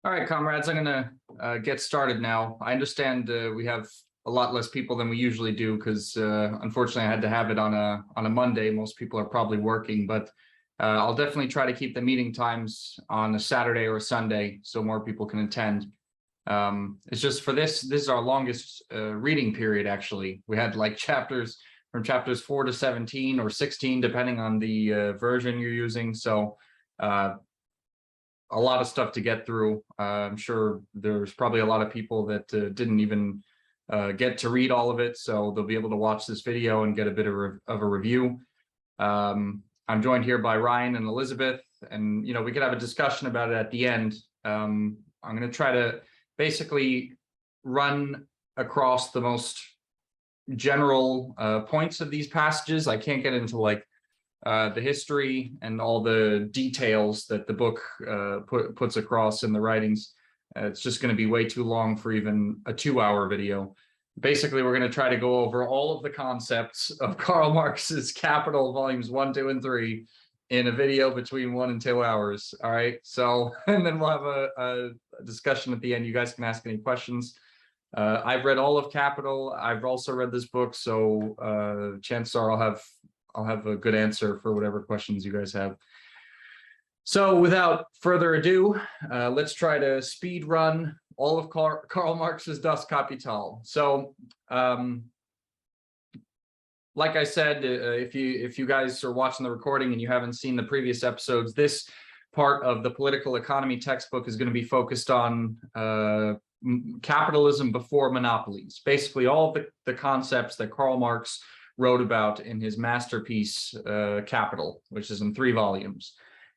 All right, comrades, I'm going to get started now. I understand we have a lot less people than we usually do because unfortunately I had to have it on a Monday. Most people are probably working, but I'll definitely try to keep the meeting times on a Saturday or a Sunday so more people can attend. It's just for this is our longest reading period, actually. We had like chapters from chapters 4 to 17 or 16, depending on the version you're using. So a lot of stuff to get through. I'm sure there's probably a lot of people that didn't even get to read all of it, so they'll be able to watch this video and get a bit of a review. I'm joined here by Ryan and Elizabeth, and we could have a discussion about it at the end. I'm going to try to basically run across the most general points of these passages. I can't get into like the history and all the details that the book puts across in the writings. It's just going to be way too long for even a 2-hour video. Basically, we're going to try to go over all of the concepts of Karl Marx's Capital volumes 1, 2, and 3 in a video between 1 and 2 hours. All right. So, and then we'll have a discussion at the end. You guys can ask any questions. I've read all of Capital. I've also read this book, so chances are I'll have a good answer for whatever questions you guys have. So without further ado, let's try to speed run all of Karl Marx's Das Kapital. So like I said, if you guys are watching the recording and you haven't seen the previous episodes, this part of the political economy textbook is going to be focused on capitalism before monopolies. Basically all of the concepts that Karl Marx wrote about in his masterpiece, Capital, which is in 3 volumes.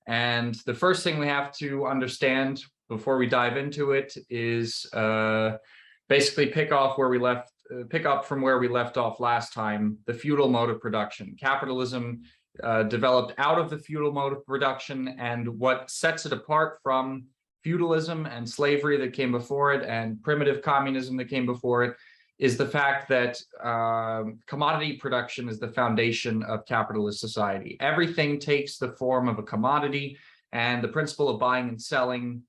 And the first thing we have to understand before we dive into it is basically pick up from where we left off last time, the feudal mode of production. Capitalism developed out of the feudal mode of production, and what sets it apart from feudalism and slavery that came before it and primitive communism that came before it is the fact that commodity production is the foundation of capitalist society. Everything takes the form of a commodity, and the principle of buying and selling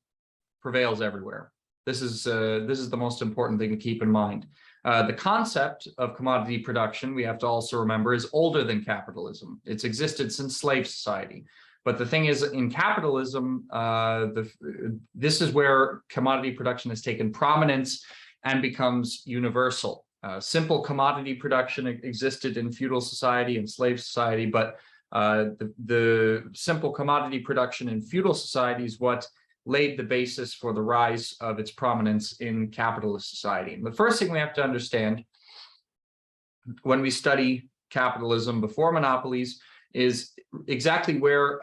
prevails everywhere. This is the most important thing to keep in mind. The concept of commodity production, we have to also remember, is older than capitalism. It's existed since slave society. But the thing is, in capitalism, this is where commodity production has taken prominence and becomes universal. Simple commodity production existed in feudal society and slave society, but the simple commodity production in feudal society is what laid the basis for the rise of its prominence in capitalist society. And the first thing we have to understand when we study capitalism before monopolies is exactly where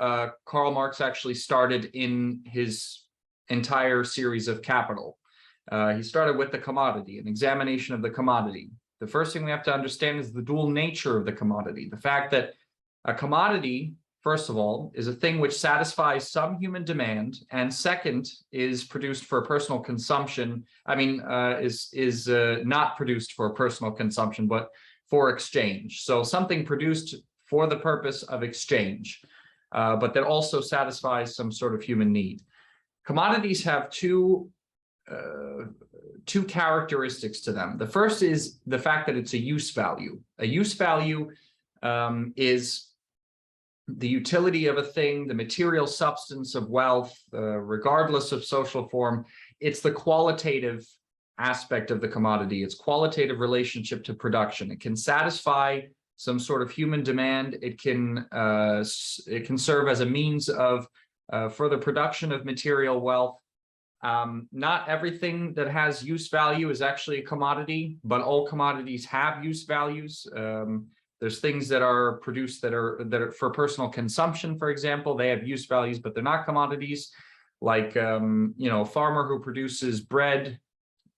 Karl Marx actually started in his entire series of Capital. He started with the commodity, an examination of the commodity. The first thing we have to understand is the dual nature of the commodity. The fact that a commodity, first of all, is a thing which satisfies some human demand, and second, is produced for personal consumption. I mean, is not produced for personal consumption, but for exchange. So something produced for the purpose of exchange, but that also satisfies some sort of human need. Commodities have two characteristics to them. The first is the fact that it's a use value. A use value is the utility of a thing, the material substance of wealth, regardless of social form. It's the qualitative aspect of the commodity, its qualitative relationship to production. It can satisfy some sort of human demand. It can serve as a means of further production of material wealth. Not everything that has use value is actually a commodity, but all commodities have use values. There's things that are produced that are for personal consumption, for example. They have use values, but they're not commodities. Like a farmer who produces bread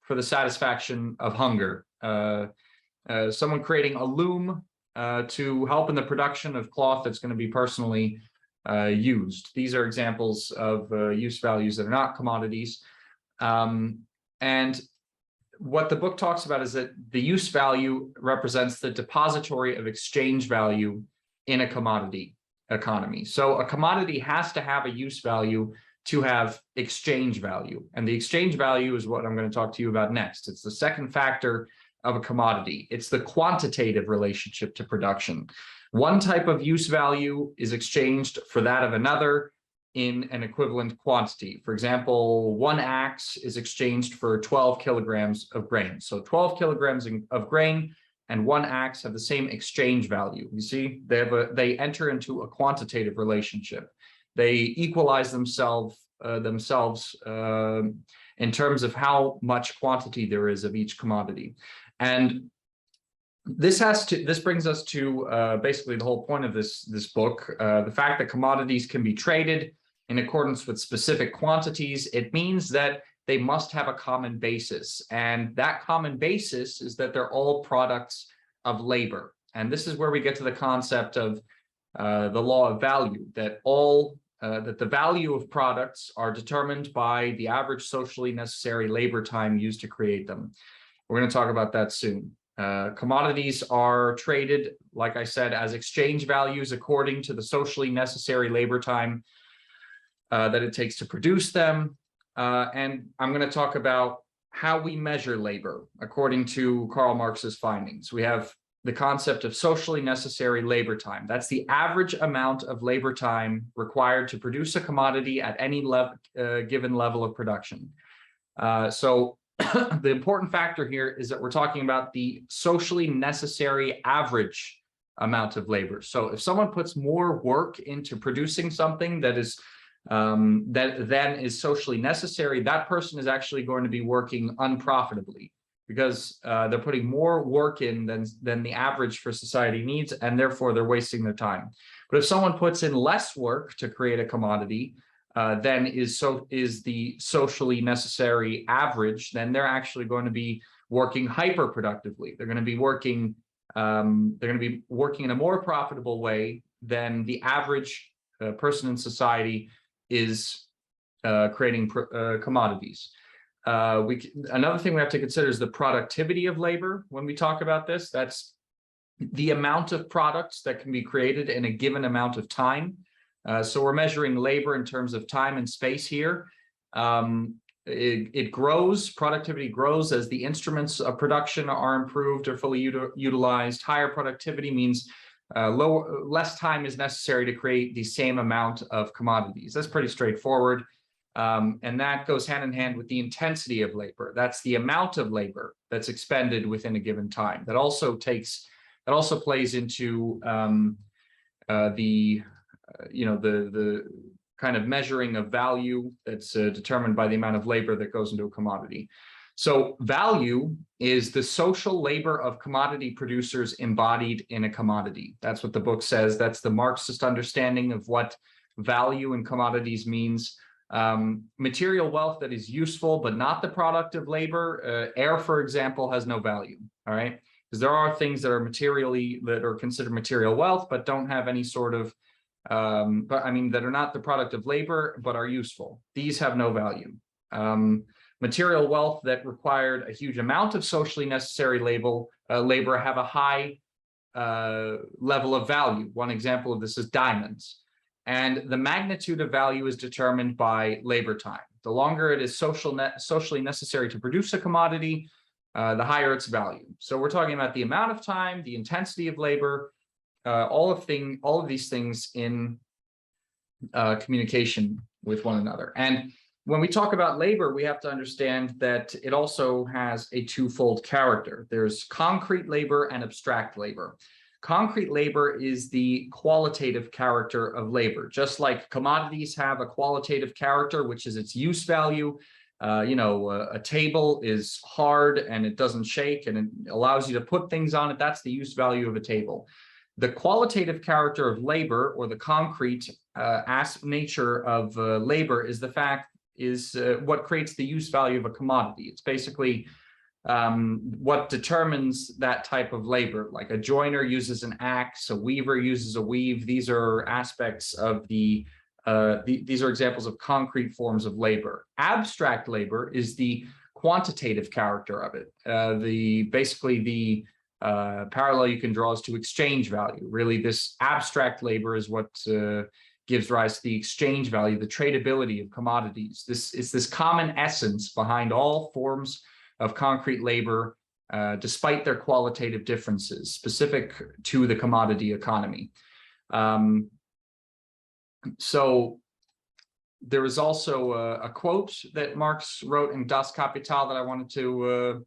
for the satisfaction of hunger. Someone creating a loom to help in the production of cloth that's going to be personally used. These are examples of use values that are not commodities. And what the book talks about is that the use value represents the depository of exchange value in a commodity economy. So a commodity has to have a use value to have exchange value. And the exchange value is what I'm going to talk to you about next. It's the second factor of a commodity. It's the quantitative relationship to production. One type of use value is exchanged for that of another in an equivalent quantity. For example, one axe is exchanged for 12 kilograms of grain. So 12 kilograms of grain and one axe have the same exchange value. You see, they enter into a quantitative relationship. They equalize themselves in terms of how much quantity there is of each commodity. And this brings us to basically the whole point of this book, the fact that commodities can be traded in accordance with specific quantities. It means that they must have a common basis, and that common basis is that they're all products of labor. And this is where we get to the concept of the law of value, that that the value of products are determined by the average socially necessary labor time used to create them. We're going to talk about that soon. Commodities are traded, like I said, as exchange values according to the socially necessary labor time that it takes to produce them. And I'm going to talk about how we measure labor according to Karl Marx's findings. We have the concept of socially necessary labor time. That's the average amount of labor time required to produce a commodity at any given level of production. So the important factor here is that we're talking about the socially necessary average amount of labor. So if someone puts more work into producing something that is then is socially necessary, that person is actually going to be working unprofitably, because they're putting more work in than the average for society needs, and therefore they're wasting their time. But if someone puts in less work to create a commodity than is the socially necessary average, then they're actually going to be working hyper productively. They're going to be working in a more profitable way than the average person in society is creating commodities. Another thing we have to consider is the productivity of labor. When we talk about this, that's the amount of products that can be created in a given amount of time. So we're measuring labor in terms of time and space here. It grows, productivity grows as the instruments of production are improved or fully utilized. Higher productivity means less time is necessary to create the same amount of commodities. That's pretty straightforward. And that goes hand in hand with the intensity of labor. That's the amount of labor that's expended within a given time. That also plays into the kind of measuring of value that's determined by the amount of labor that goes into a commodity. So value is the social labor of commodity producers embodied in a commodity. That's what the book says. That's the Marxist understanding of what value in commodities means. Material wealth that is useful but not the product of labor. Air, for example, has no value. All right, because there are things that are considered material wealth but don't have any sort of that are not the product of labor but are useful. These have no value. Material wealth that required a huge amount of socially necessary labor have a high level of value. One example of this is diamonds. And the magnitude of value is determined by labor time. The longer it is socially necessary to produce a commodity, the higher its value. So we're talking about the amount of time, the intensity of labor, all of these things in communication with one another. And when we talk about labor, we have to understand that it also has a twofold character. There's concrete labor and abstract labor. Concrete labor is the qualitative character of labor. Just like commodities have a qualitative character, which is its use value. A table is hard and it doesn't shake and it allows you to put things on it. That's the use value of a table. The qualitative character of labor, or the concrete nature of labor, is what creates the use value of a commodity. It's basically what determines that type of labor. Like a joiner uses an axe, a weaver uses a weave. These are aspects of these are examples of concrete forms of labor. Abstract labor is the quantitative character of it. The parallel you can draw is to exchange value. Really, this abstract labor is what gives rise to the exchange value, the tradability of commodities. This is this common essence behind all forms of concrete labor, despite their qualitative differences, specific to the commodity economy. So there is also a quote that Marx wrote in Das Kapital that I wanted to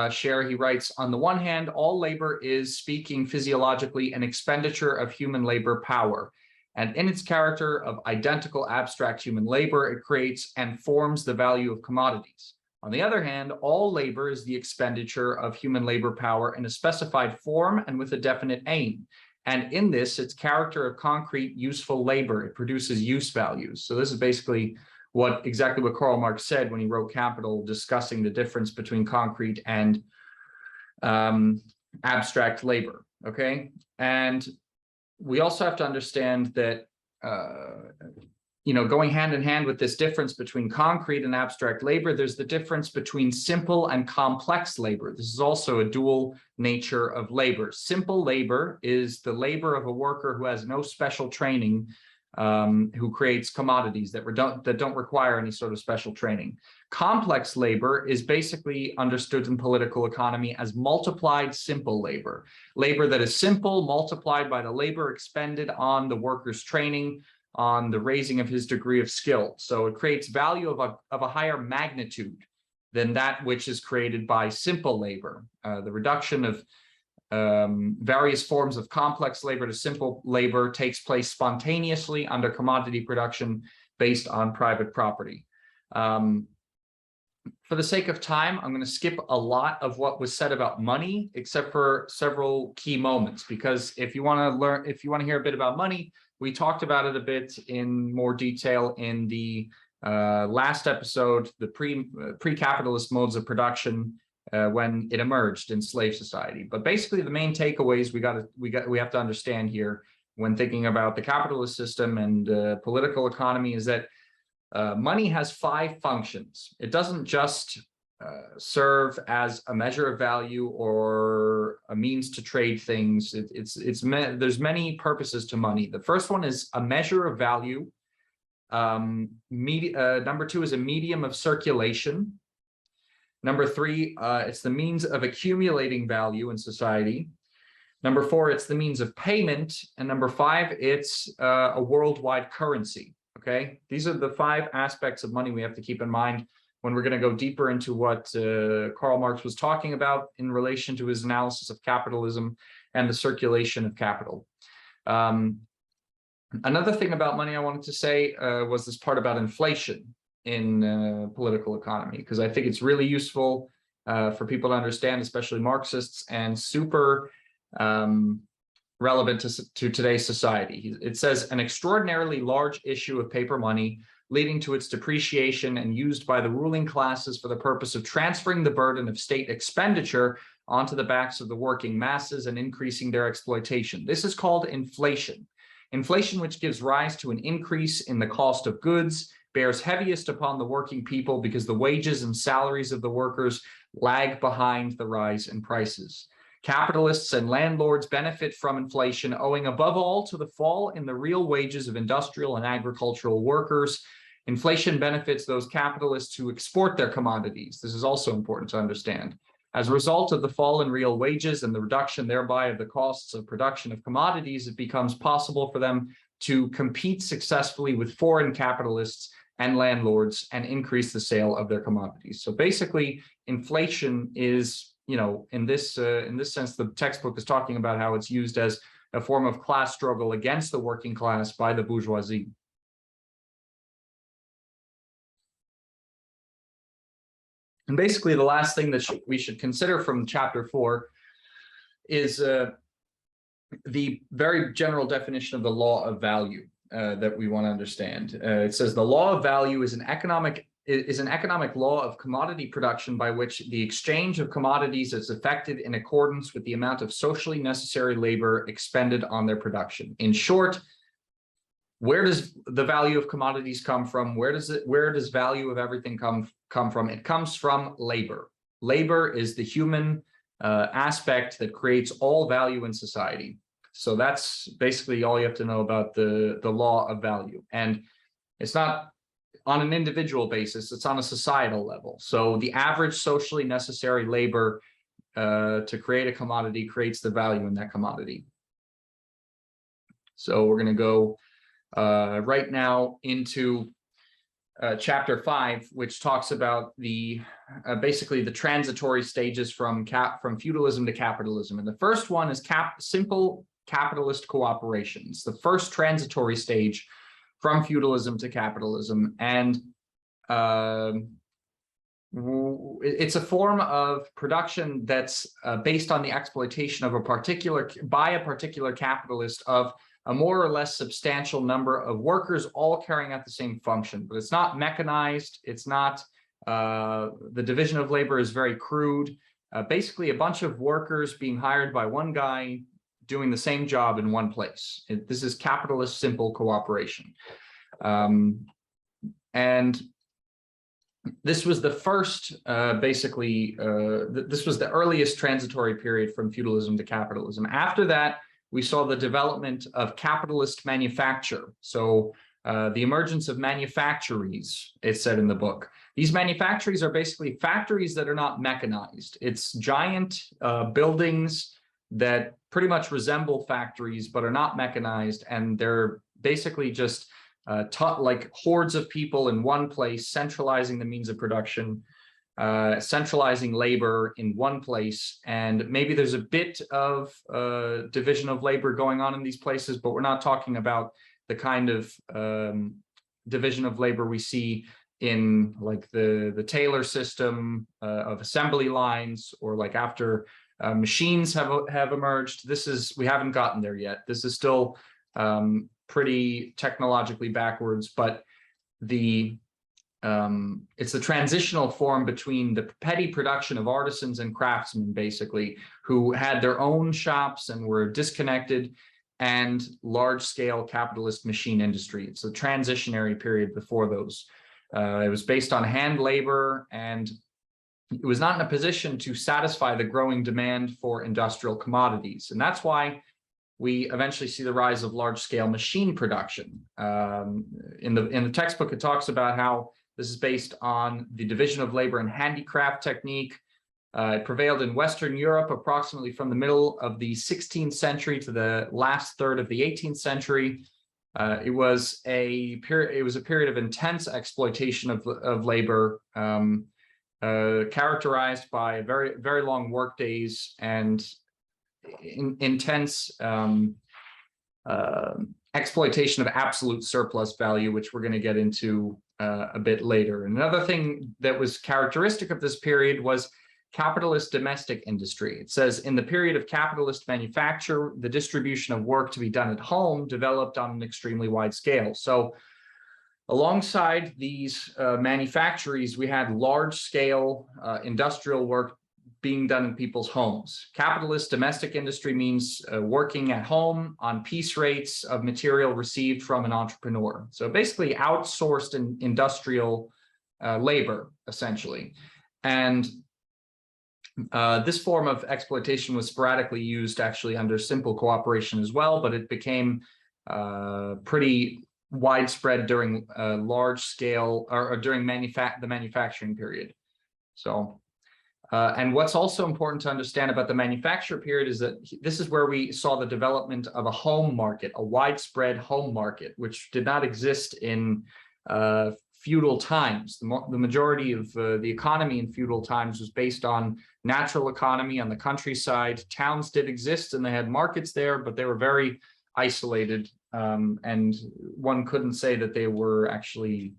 share. He writes, on the one hand, all labor is, speaking physiologically, an expenditure of human labor power. And in its character of identical abstract human labor, it creates and forms the value of commodities. On the other hand, all labor is the expenditure of human labor power in a specified form and with a definite aim. And in this, its character of concrete, useful labor, it produces use values. So this is basically exactly what Karl Marx said when he wrote Capital, discussing the difference between concrete and abstract labor, okay? And we also have to understand that, going hand in hand with this difference between concrete and abstract labor, there's the difference between simple and complex labor. This is also a dual nature of labor. Simple labor is the labor of a worker who has no special training, who creates commodities that don't require any sort of special training. Complex labor is basically understood in political economy as multiplied simple labor. Labor that is simple multiplied by the labor expended on the worker's training, on the raising of his degree of skill. So it creates value of a higher magnitude than that which is created by simple labor. The reduction of various forms of complex labor to simple labor takes place spontaneously under commodity production based on private property. For the sake of time, I'm going to skip a lot of what was said about money, except for several key moments, because if you want to hear a bit about money, we talked about it a bit in more detail in the last episode, the pre-capitalist modes of production, when it emerged in slave society. But basically, the main takeaways we have to understand here when thinking about the capitalist system and political economy is that money has 5 functions. It doesn't just serve as a measure of value or a means to trade things. There's many purposes to money. The first one is a measure of value. Number 2 is a medium of circulation. Number 3, it's the means of accumulating value in society. Number 4, it's the means of payment. And number 5, it's a worldwide currency. Okay, these are the 5 aspects of money we have to keep in mind when we're going to go deeper into what Karl Marx was talking about in relation to his analysis of capitalism and the circulation of capital. Another thing about money I wanted to say was this part about inflation in political economy, because I think it's really useful for people to understand, especially Marxists, and super relevant to today's society. It says, an extraordinarily large issue of paper money leading to its depreciation and used by the ruling classes for the purpose of transferring the burden of state expenditure onto the backs of the working masses and increasing their exploitation. This is called inflation. Inflation, which gives rise to an increase in the cost of goods, bears heaviest upon the working people because the wages and salaries of the workers lag behind the rise in prices. Capitalists and landlords benefit from inflation, owing above all to the fall in the real wages of industrial and agricultural workers. Inflation benefits those capitalists who export their commodities. This is also important to understand. As a result of the fall in real wages and the reduction thereby of the costs of production of commodities, it becomes possible for them to compete successfully with foreign capitalists and landlords and increase the sale of their commodities. So basically, inflation is, in this sense, the textbook is talking about how it's used as a form of class struggle against the working class by the bourgeoisie. And basically, the last thing that we should consider from chapter 4 is the very general definition of the law of value that we want to understand. It says the law of value is an economic law of commodity production by which the exchange of commodities is effected in accordance with the amount of socially necessary labor expended on their production. In short, where does the value of commodities come from? Where does value of everything come from? It comes from labor. Labor is the human aspect that creates all value in society. So that's basically all you have to know about the law of value. And it's not on an individual basis, it's on a societal level. So the average socially necessary labor to create a commodity creates the value in that commodity. So we're going to go right now into chapter 5, which talks about the basically the transitory stages from feudalism to capitalism. And the first one is simple capitalist cooperation. It's the first transitory stage from feudalism to capitalism, and it's a form of production that's based on the exploitation of by a particular capitalist of a more or less substantial number of workers all carrying out the same function. But it's not mechanized. It's not, the division of labor is very crude. Basically, a bunch of workers being hired by one guy doing the same job in one place. This is capitalist simple cooperation. And this was the first, this was the earliest transitory period from feudalism to capitalism. After that, we saw the development of capitalist manufacture. So the emergence of manufactories, it's said in the book. These manufactories are basically factories that are not mechanized. It's giant buildings that pretty much resemble factories, but are not mechanized. And they're basically just like hordes of people in one place, centralizing the means of production, centralizing labor in one place. And maybe there's a bit of division of labor going on in these places, but we're not talking about the kind of division of labor we see in like the Taylor system of assembly lines, or like after machines have emerged. We haven't gotten there yet. This is still pretty technologically backwards, but it's the transitional form between the petty production of artisans and craftsmen, basically, who had their own shops and were disconnected, and large-scale capitalist machine industry. It's a transitionary period before those. It was based on hand labor, and it was not in a position to satisfy the growing demand for industrial commodities. And that's why we eventually see the rise of large-scale machine production. In the textbook, it talks about how this is based on the division of labor and handicraft technique. It prevailed in Western Europe approximately from the middle of the 16th century to the last third of the 18th century. It was a period of intense exploitation of labor, characterized by very, very long work days and intense exploitation of absolute surplus value, which we're going to get into a bit later. And another thing that was characteristic of this period was capitalist domestic industry. It says, in the period of capitalist manufacture, the distribution of work to be done at home developed on an extremely wide scale. So alongside these manufactories, we had large-scale industrial work being done in people's homes. Capitalist domestic industry means working at home on piece rates of material received from an entrepreneur. So basically outsourced industrial labor, essentially. And this form of exploitation was sporadically used actually under simple cooperation as well, but it became pretty widespread during large scale or during the manufacturing period. So, and what's also important to understand about the manufacture period is that this is where we saw the development of a home market, a widespread home market, which did not exist in feudal times. The majority of the economy in feudal times was based on natural economy on the countryside. Towns did exist and they had markets there, but they were very isolated, and one couldn't say that they were actually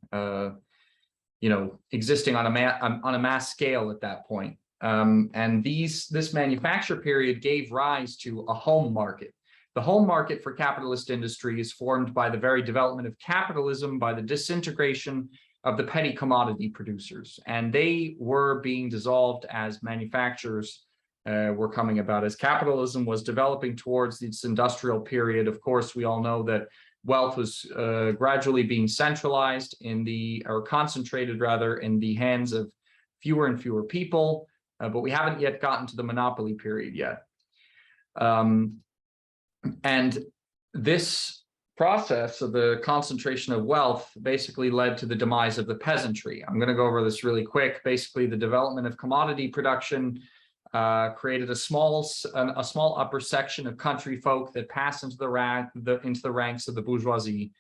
existing on a mass scale at that point. And this manufacture period gave rise to a home market. The home market for capitalist industry is formed by the very development of capitalism, by the disintegration of the petty commodity producers. And they were being dissolved as manufacturers were coming about. As capitalism was developing towards this industrial period, of course, we all know that wealth was gradually being centralized or concentrated rather, in the hands of fewer and fewer people. But we haven't yet gotten to the monopoly period yet. And this process of the concentration of wealth basically led to the demise of the peasantry. I'm going to go over this really quick. Basically, the development of commodity production created a small upper section of country folk that passed into the ranks of the bourgeoisie,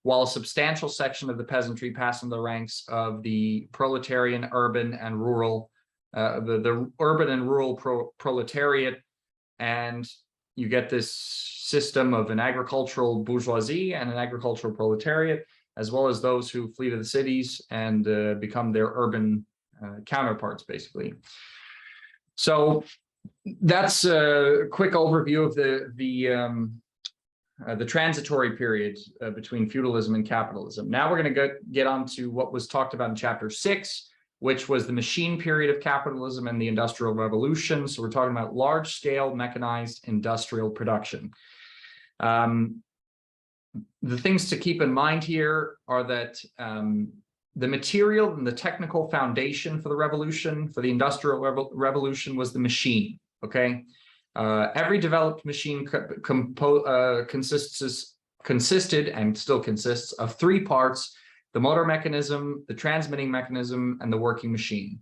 while a substantial section of the peasantry passed into the ranks of the proletarian, urban, and rural, the urban and rural proletariat. And you get this system of an agricultural bourgeoisie and an agricultural proletariat, as well as those who flee to the cities and become their urban counterparts, basically. So that's a quick overview of the transitory period between feudalism and capitalism. Now we're going to get on to what was talked about in chapter 6, which was the machine period of capitalism and the Industrial Revolution. So we're talking about large-scale mechanized industrial production. The things to keep in mind here are that the material and the technical foundation for the revolution, for the Industrial Revolution, was the machine, okay? Every developed machine consisted and still consists of 3 parts: the motor mechanism, the transmitting mechanism, and the working machine.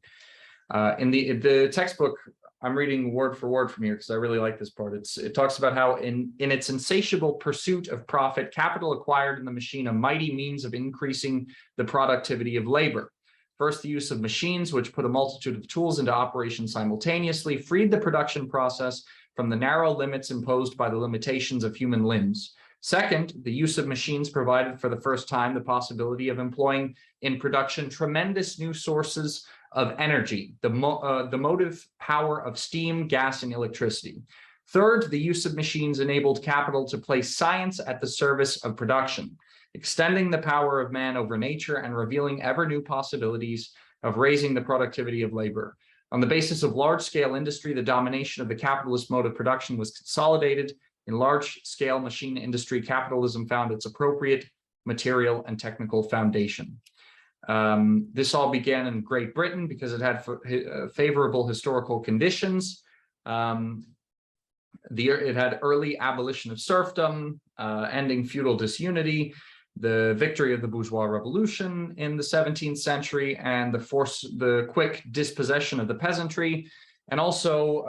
In the textbook, I'm reading word for word from here because I really like this part. It talks about how in its insatiable pursuit of profit, capital acquired in the machine a mighty means of increasing the productivity of labor. First, the use of machines, which put a multitude of tools into operation simultaneously, freed the production process from the narrow limits imposed by the limitations of human limbs. Second, the use of machines provided for the first time the possibility of employing in production tremendous new sources of energy, the motive power of steam, gas, and electricity. Third, the use of machines enabled capital to place science at the service of production, extending the power of man over nature and revealing ever new possibilities of raising the productivity of labor. On the basis of large-scale industry, the domination of the capitalist mode of production was consolidated. In large-scale machine industry, capitalism found its appropriate material and technical foundation. This all began in Great Britain because it had favorable historical conditions. It had early abolition of serfdom, ending feudal disunity, the victory of the bourgeois revolution in the 17th century, and the quick dispossession of the peasantry. And also,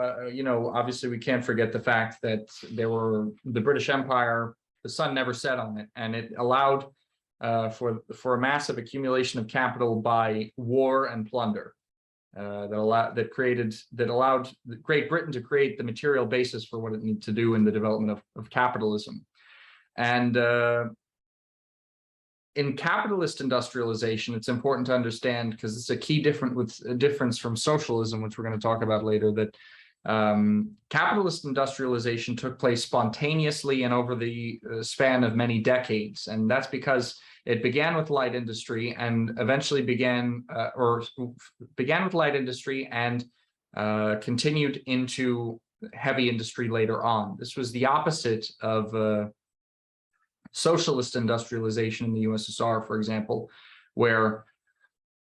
obviously we can't forget the fact that the British Empire, the sun never set on it, and it allowed for a massive accumulation of capital by war and plunder that allowed Great Britain to create the material basis for what it needed to do in the development of capitalism. And in capitalist industrialization, it's important to understand, because it's a key difference from socialism, which we're going to talk about later, that capitalist industrialization took place spontaneously and over the span of many decades. And that's because it began with light industry and eventually began with light industry and continued into heavy industry later on. This was the opposite of socialist industrialization in the USSR, for example, where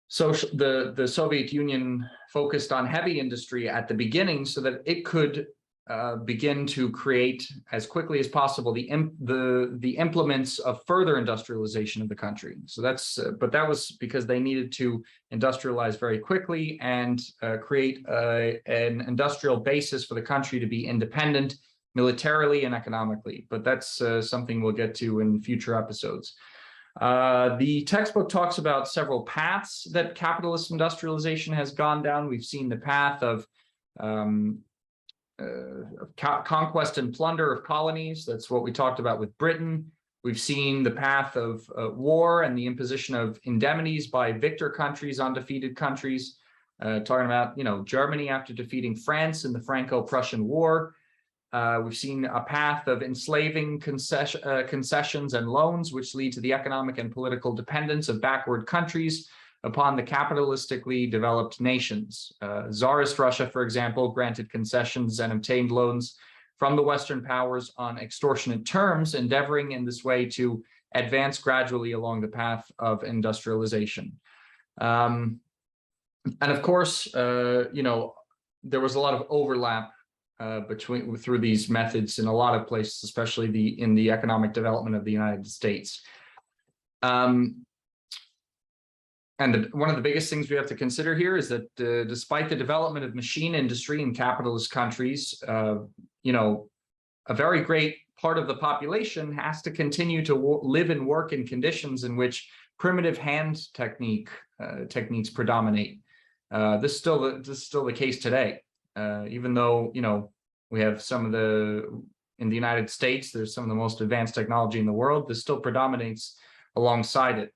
the Soviet Union focused on heavy industry at the beginning so that it could begin to create as quickly as possible the implements of further industrialization of the country. So but that was because they needed to industrialize very quickly and create an industrial basis for the country to be independent militarily and economically. But that's something we'll get to in future episodes. The textbook talks about several paths that capitalist industrialization has gone down. We've seen the path of conquest and plunder of colonies. That's what we talked about with Britain. We've seen the path of war and the imposition of indemnities by victor countries on defeated countries. Talking about, Germany after defeating France in the Franco-Prussian War. We've seen a path of enslaving concessions and loans, which lead to the economic and political dependence of backward countries upon the capitalistically developed nations. Tsarist Russia, for example, granted concessions and obtained loans from the Western powers on extortionate terms, endeavoring in this way to advance gradually along the path of industrialization. And of course, there was a lot of overlap through these methods in a lot of places, especially in the economic development of the United States. And one of the biggest things we have to consider here is that despite the development of machine industry in capitalist countries, you know, a very great part of the population has to continue to live and work in conditions in which primitive hand techniques predominate. This is still the case today, even though, you know, we have in the United States, there's some of the most advanced technology in the world. This still predominates alongside it.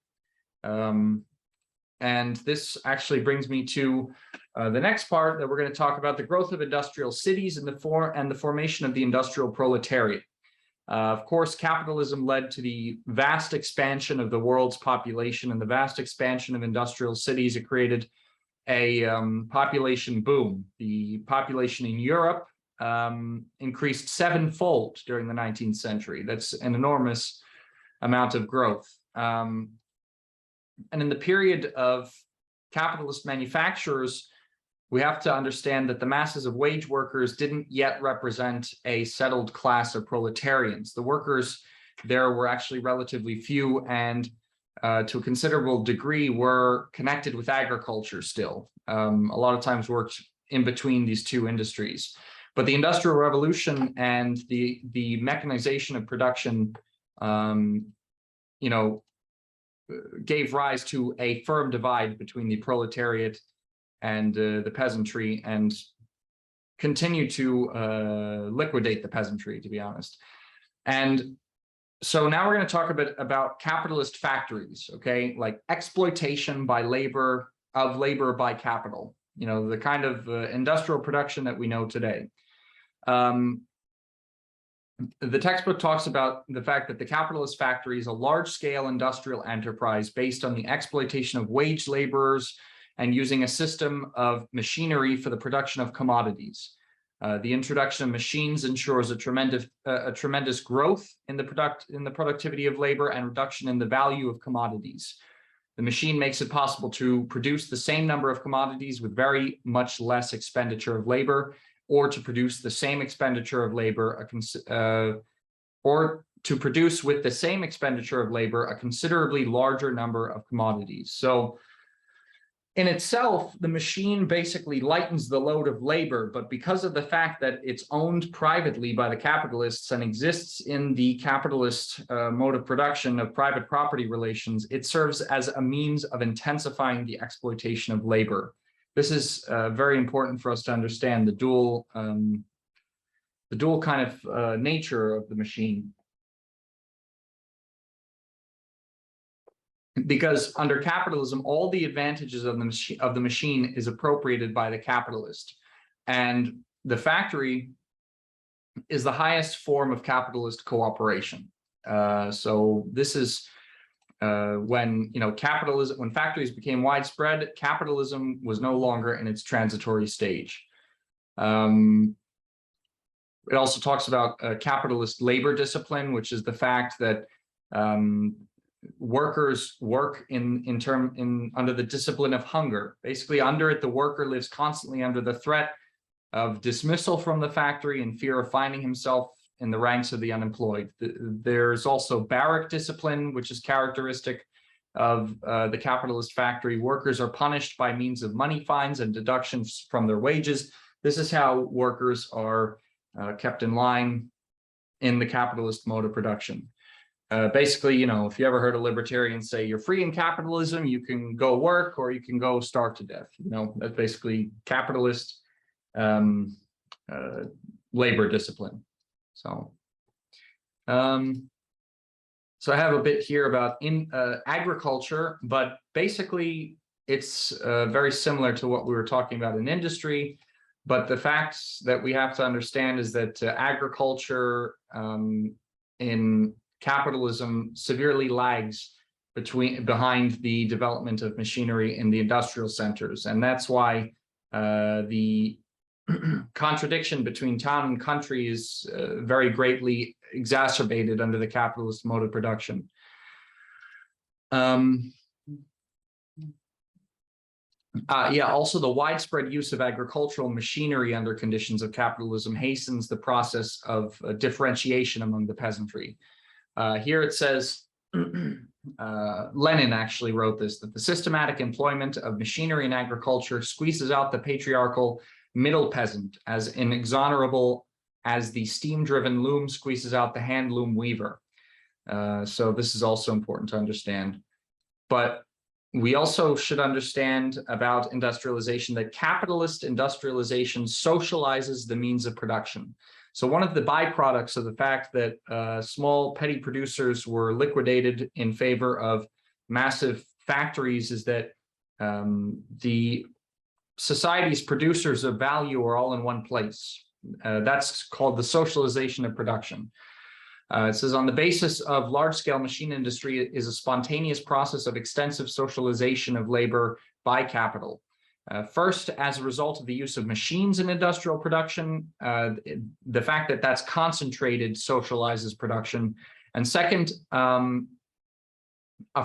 And this actually brings me to the next part that we're going to talk about: the growth of industrial cities and the formation of the industrial proletariat. Of course, capitalism led to the vast expansion of the world's population and the vast expansion of industrial cities. It created a population boom. The population in Europe increased 7-fold during the 19th century. That's an enormous amount of growth. And in the period of capitalist manufacturers, we have to understand that the masses of wage workers didn't yet represent a settled class of proletarians. The workers there were actually relatively few, and to a considerable degree were connected with agriculture still. A lot of times worked in between these two industries. But the Industrial Revolution and the mechanization of production, you know, gave rise to a firm divide between the proletariat and the peasantry, and continued to liquidate the peasantry, to be honest. And so now we're going to talk a bit about capitalist factories, okay, like exploitation by labor by capital, you know, the kind of industrial production that we know today. The textbook talks about the fact that the capitalist factory is a large-scale industrial enterprise based on the exploitation of wage laborers and using a system of machinery for the production of commodities. The introduction of machines ensures a tremendous growth in the productivity of labor and reduction in the value of commodities. The machine makes it possible to produce the same number of commodities with very much less expenditure of labor, or to produce the same expenditure of labor, or to produce with the same expenditure of labor a considerably larger number of commodities. So in itself, the machine basically lightens the load of labor, but because of the fact that it's owned privately by the capitalists and exists in the capitalist mode of production of private property relations, it serves as a means of intensifying the exploitation of labor. This is very important for us to understand the dual kind of nature of the machine. Because under capitalism, all the advantages of the machine is appropriated by the capitalist, and the factory is the highest form of capitalist cooperation. So this is when, you know, when factories became widespread, capitalism was no longer in its transitory stage. It also talks about capitalist labor discipline, which is the fact that workers work under the discipline of hunger. Basically, under it, the worker lives constantly under the threat of dismissal from the factory and fear of finding himself in the ranks of the unemployed. There's also barrack discipline, which is characteristic of the capitalist factory. Workers are punished by means of money fines and deductions from their wages. This is how workers are kept in line in the capitalist mode of production. Basically, you know, if you ever heard a libertarian say you're free in capitalism, you can go work or you can go starve to death. You know, that's basically capitalist labor discipline. So, so I have a bit here about agriculture, but basically it's very similar to what we were talking about in industry. But the facts that we have to understand is that agriculture in capitalism severely lags behind the development of machinery in the industrial centers. And that's why the contradiction between town and country is very greatly exacerbated under the capitalist mode of production. Yeah, also the widespread use of agricultural machinery under conditions of capitalism hastens the process of differentiation among the peasantry. Here it says, Lenin actually wrote this, that the systematic employment of machinery in agriculture squeezes out the patriarchal middle peasant as inexorable as the steam-driven loom squeezes out the hand-loom weaver. So this is also important to understand. But we also should understand about industrialization that capitalist industrialization socializes the means of production. So one of the byproducts of the fact that small petty producers were liquidated in favor of massive factories is that the society's producers of value are all in one place. That's called the socialization of production. It says, on the basis of large-scale machine industry is a spontaneous process of extensive socialization of labor by capital. First, as a result of the use of machines in industrial production, the fact that that's concentrated socializes production. And second, a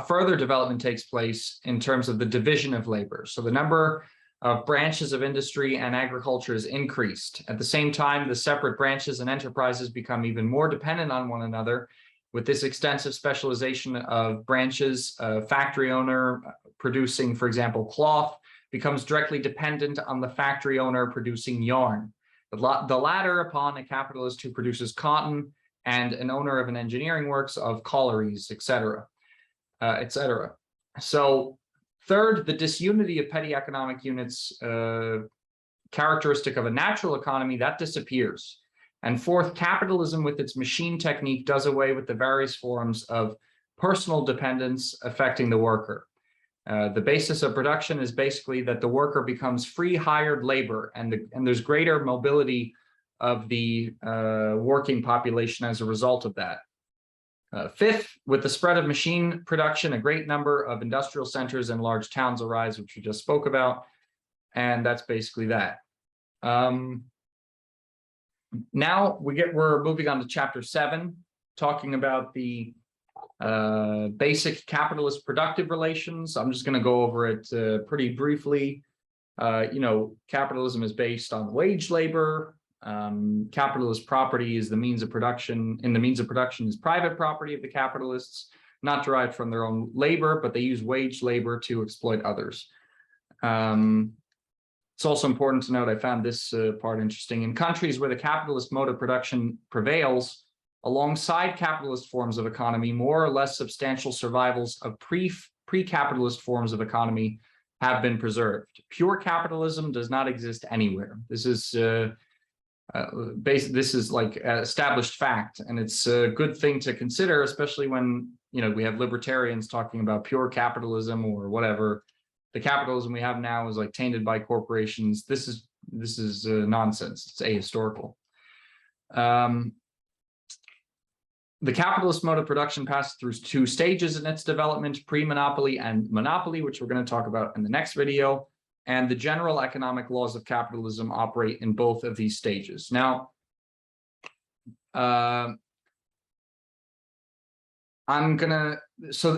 further development takes place in terms of the division of labor. So the number of branches of industry and agriculture is increased. At the same time, the separate branches and enterprises become even more dependent on one another. With this extensive specialization of branches, a factory owner producing, for example, cloth becomes directly dependent on the factory owner producing yarn. The latter upon a capitalist who produces cotton and an owner of an engineering works of collieries, etc., etc. So third, the disunity of petty economic units, characteristic of a natural economy, that disappears. And fourth, capitalism with its machine technique does away with the various forms of personal dependence affecting the worker. The basis of production is basically that the worker becomes free hired labor, and there's greater mobility of the working population as a result of that. Fifth, with the spread of machine production, a great number of industrial centers and large towns arise, which we just spoke about, and that's basically that. Now we're moving on to chapter 7, talking about the basic capitalist productive relations. I'm just going to go over it pretty briefly. Capitalism is based on wage labor. Capitalist property is the means of production, and the means of production is private property of the capitalists, not derived from their own labor, but they use wage labor to exploit others. It's also important to note, I found this part interesting, in countries where the capitalist mode of production prevails, alongside capitalist forms of economy, more or less substantial survivals of pre-capitalist forms of economy have been preserved. Pure capitalism does not exist anywhere. This is this is like established fact, and it's a good thing to consider, especially when we have libertarians talking about pure capitalism or whatever. The capitalism we have now is like tainted by corporations. This is nonsense. It's ahistorical. The capitalist mode of production passes through 2 stages in its development: pre-monopoly and monopoly, which we're going to talk about in the next video. And the general economic laws of capitalism operate in both of these stages. Now, so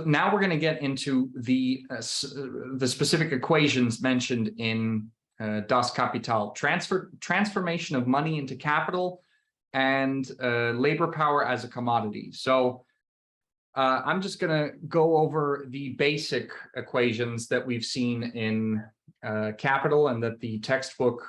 now we're going to get into the specific equations mentioned in Das Kapital: transformation of money into capital, and labor power as a commodity. So I'm just going to go over the basic equations that we've seen in Capital and that the textbook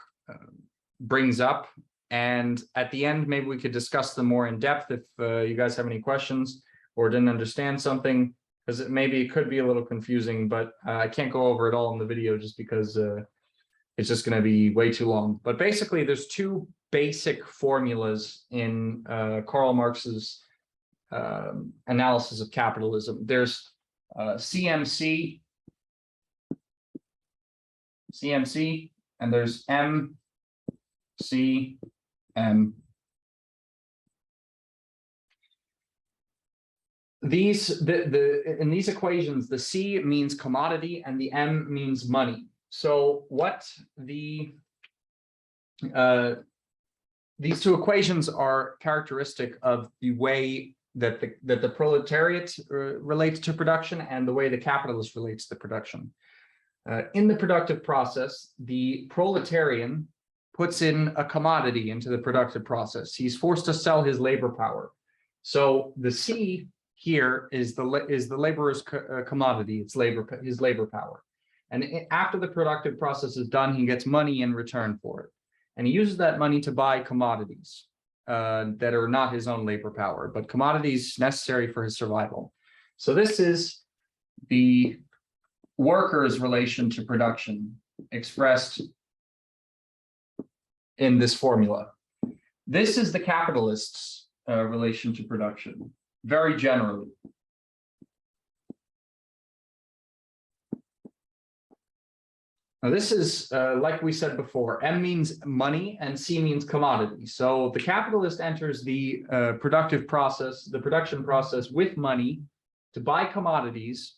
brings up. And at the end, maybe we could discuss them more in depth if you guys have any questions or didn't understand something, because maybe it could be a little confusing, but I can't go over it all in the video just because it's just going to be way too long. But basically, there's 2 basic formulas in Karl Marx's analysis of capitalism. There's CMC, and there's MCM. In these equations, the C means commodity and the M means money. So what these 2 equations are characteristic of the way that the proletariat relates to production and the way the capitalist relates to production. In the productive process, the proletarian puts in a commodity into the productive process. He's forced to sell his labor power. So the C here is the laborer's commodity. It's his labor power. And after the productive process is done, he gets money in return for it. And he uses that money to buy commodities that are not his own labor power, but commodities necessary for his survival. So this is the worker's relation to production expressed in this formula. This is the capitalist's relation to production, very generally. Now this is, like we said before, M means money and C means commodity. So the capitalist enters the production process with money to buy commodities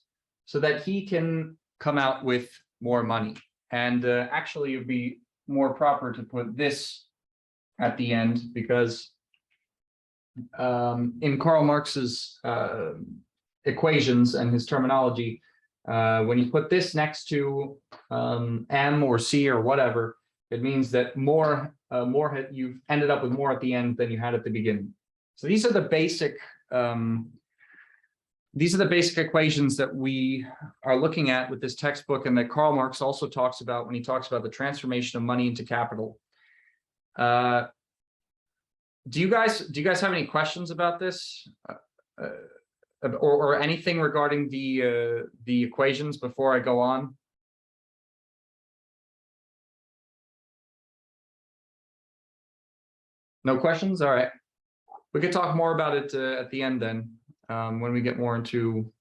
so that he can come out with more money. And actually, it would be more proper to put this at the end, because in Karl Marx's equations and his terminology, when you put this next to M or C or whatever, it means that you've ended up with more at the end than you had at the beginning. So these are the basic equations that we are looking at with this textbook, and that Karl Marx also talks about when he talks about the transformation of money into capital. Do you guys have any questions about this, or anything regarding the equations before I go on? No questions? All right. We could talk more about it at the end then, when we get more into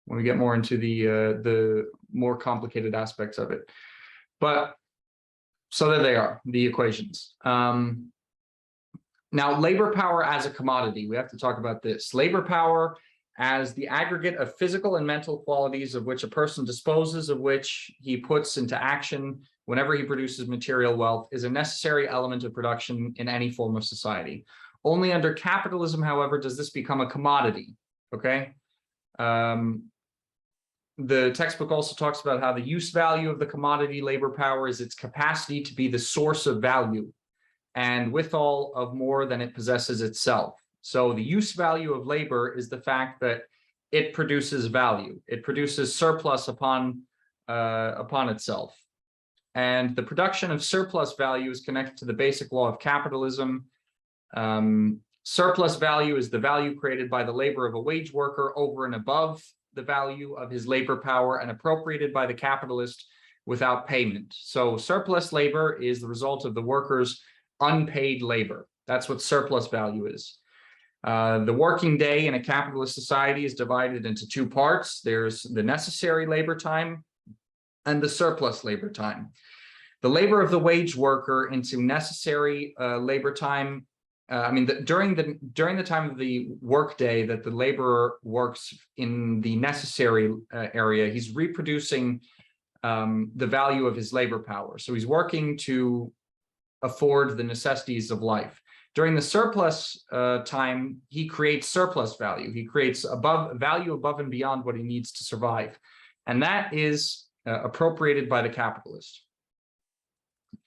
the more complicated aspects of it. But so there they are, the equations. Now, labor power as a commodity, we have to talk about this. Labor power as the aggregate of physical and mental qualities of which a person disposes, of which he puts into action whenever he produces material wealth, is a necessary element of production in any form of society. Only under capitalism, however, does this become a commodity, okay? The textbook also talks about how the use value of the commodity labor power is its capacity to be the source of value, and withal of more than it possesses itself. So the use value of labor is the fact that it produces value. It produces surplus upon itself. And the production of surplus value is connected to the basic law of capitalism. Surplus value is the value created by the labor of a wage worker over and above the value of his labor power and appropriated by the capitalist without payment. So surplus labor is the result of the worker's unpaid labor. That's what surplus value is. The working day in a capitalist society is divided into two parts. There's the necessary labor time and the surplus labor time. The labor of the wage worker into necessary labor time, during the time of the workday that the laborer works in the necessary area, he's reproducing the value of his labor power. So he's working to afford the necessities of life. During the surplus time, he creates surplus value. He creates value above and beyond what he needs to survive. And that is appropriated by the capitalist.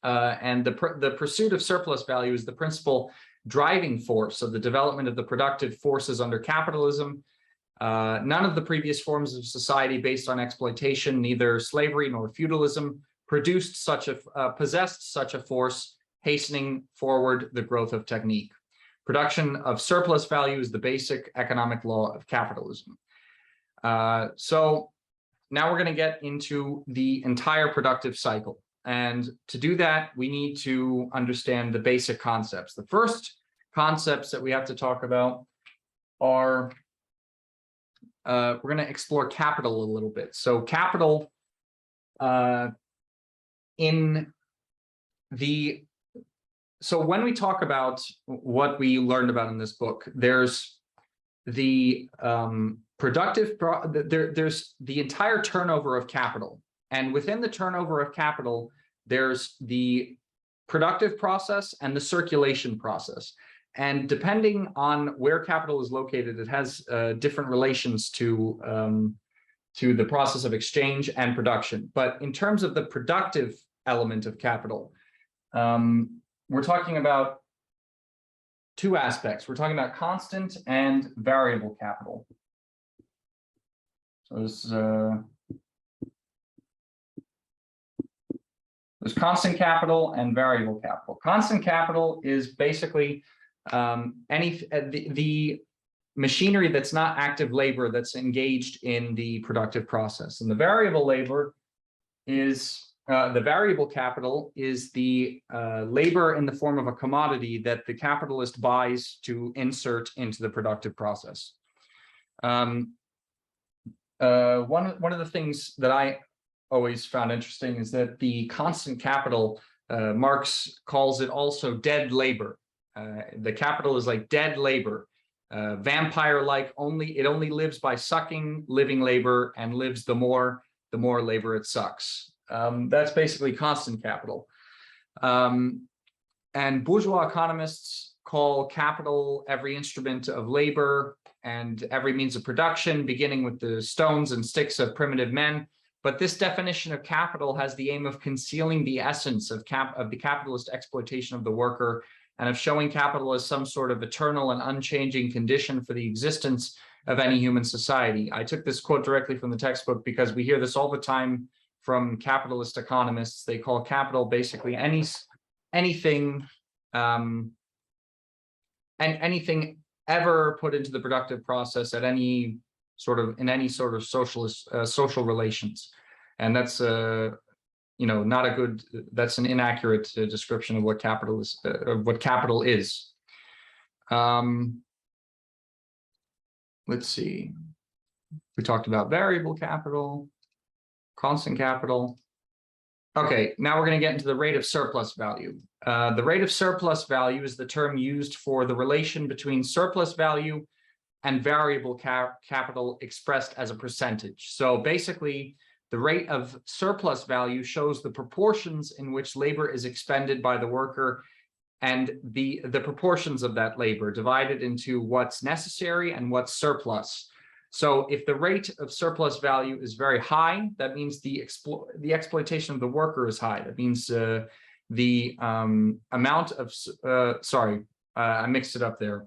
And the pursuit of surplus value is the principal driving force of the development of the productive forces under capitalism. None of the previous forms of society based on exploitation, neither slavery nor feudalism, possessed such a force, hastening forward the growth of technique. Production of surplus value is the basic economic law of capitalism. So now we're going to get into the entire productive cycle. And to do that, we need to understand the basic concepts. The first concepts that we have to talk about are, we're going to explore capital a little bit. So capital so when we talk about what we learned about in this book, there's the there's the entire turnover of capital. And within the turnover of capital, there's the productive process and the circulation process. And depending on where capital is located, it has different relations to to the process of exchange and production. But in terms of the productive element of capital, we're talking about two aspects. We're talking about constant and variable capital. So there's constant capital and variable capital. Constant capital is basically the machinery that's not active labor that's engaged in the productive process. And the variable labor is the variable capital is the labor in the form of a commodity that the capitalist buys to insert into the productive process. One of the things that I always found interesting is that the constant capital, Marx calls it also dead labor. The capital is like dead labor, vampire-like. It only lives by sucking living labor and lives the more labor it sucks. That's basically constant capital. And bourgeois economists call capital every instrument of labor and every means of production, beginning with the stones and sticks of primitive men. But this definition of capital has the aim of concealing the essence of the capitalist exploitation of the worker and of showing capital as some sort of eternal and unchanging condition for the existence of any human society. I took this quote directly from the textbook because we hear this all the time from capitalist economists. They call capital basically anything ever put into the productive process at any sort of socialist social relations, and that's not a good. That's an inaccurate description of what capital is. Let's see. We talked about variable capital, constant capital. Okay, now we're going to get into the rate of surplus value. The rate of surplus value is the term used for the relation between surplus value and variable capital expressed as a percentage. So basically, the rate of surplus value shows the proportions in which labor is expended by the worker and the proportions of that labor divided into what's necessary and what's surplus. So if the rate of surplus value is very high, that means the exploitation of the worker is high. That means the amount of, I mixed it up there.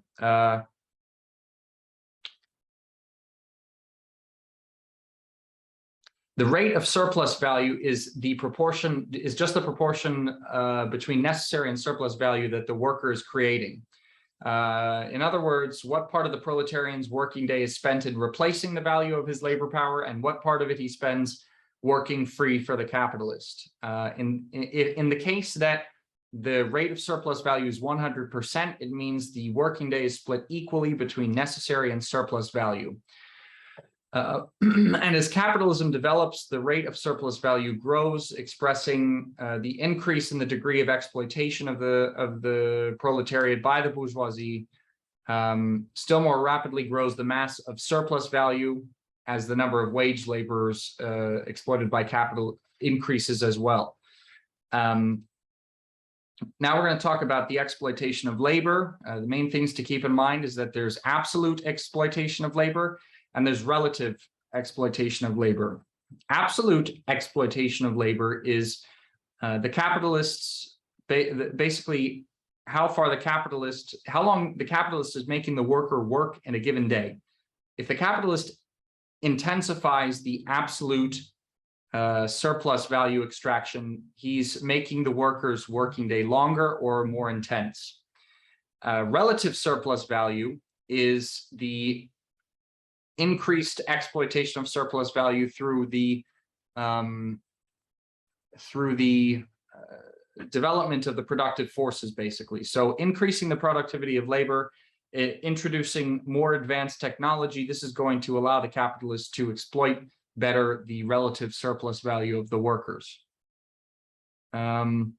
The rate of surplus value is just the proportion between necessary and surplus value that the worker is creating. In other words, what part of the proletarian's working day is spent in replacing the value of his labor power, and what part of it he spends working free for the capitalist. In the case that the rate of surplus value is 100%, it means the working day is split equally between necessary and surplus value. And as capitalism develops, the rate of surplus value grows, expressing the increase in the degree of exploitation of the proletariat by the bourgeoisie. Still more rapidly grows the mass of surplus value as the number of wage laborers exploited by capital increases as well. Now we're going to talk about the exploitation of labor. The main things to keep in mind is that there's absolute exploitation of labor and there's relative exploitation of labor. Absolute exploitation of labor is the capitalists, basically how long the capitalist is making the worker work in a given day. If the capitalist intensifies the absolute surplus value extraction, he's making the worker's working day longer or more intense. Relative surplus value is the increased exploitation of surplus value through the development of the productive forces, basically. So increasing the productivity of labor, introducing more advanced technology, this is going to allow the capitalists to exploit better the relative surplus value of the workers. And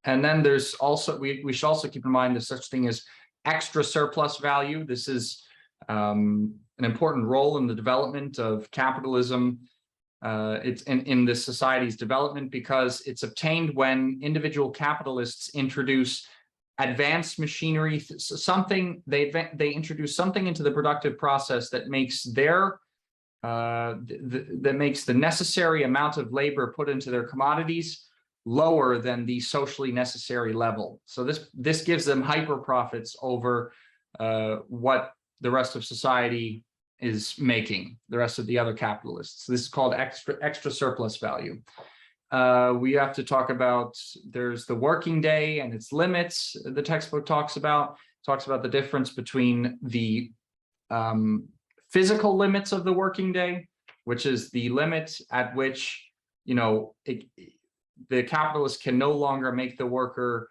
then there's also, we should also keep in mind there's such thing as extra surplus value. This is an important role in the development of capitalism. It's in this society's development because it's obtained when individual capitalists introduce advanced machinery, they introduce something into the productive process that makes their that makes the necessary amount of labor put into their commodities lower than the socially necessary level. So this gives them hyper profits over what the rest of society is making, the rest of the other capitalists. So this is called extra surplus value. We have to talk about, there's the working day and its limits. The textbook talks about the difference between the physical limits of the working day, which is the limit at which, you know, the capitalist can no longer make the worker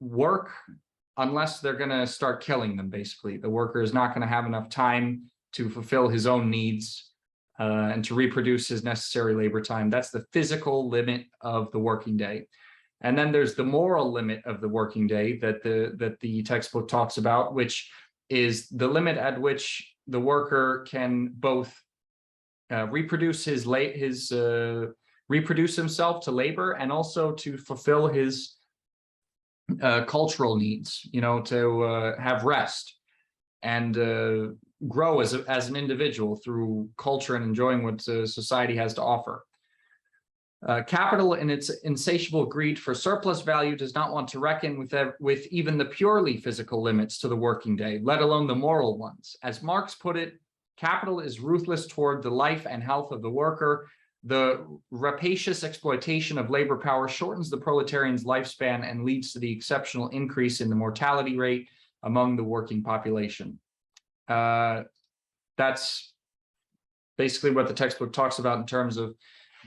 work unless they're going to start killing them. Basically, the worker is not going to have enough time to fulfill his own needs and to reproduce his necessary labor time. That's the physical limit of the working day. And then there's the moral limit of the working day that the textbook talks about, which is the limit at which the worker can both reproduce reproduce himself to labor and also to fulfill his cultural needs, you know, to have rest and grow as an individual through culture and enjoying what society has to offer. Capital, in its insatiable greed for surplus value, does not want to reckon with even the purely physical limits to the working day, let alone the moral ones. As Marx put it, capital is ruthless toward the life and health of the worker. The rapacious exploitation of labor power shortens the proletarian's lifespan and leads to the exceptional increase in the mortality rate among the working population. That's basically what the textbook talks about in terms of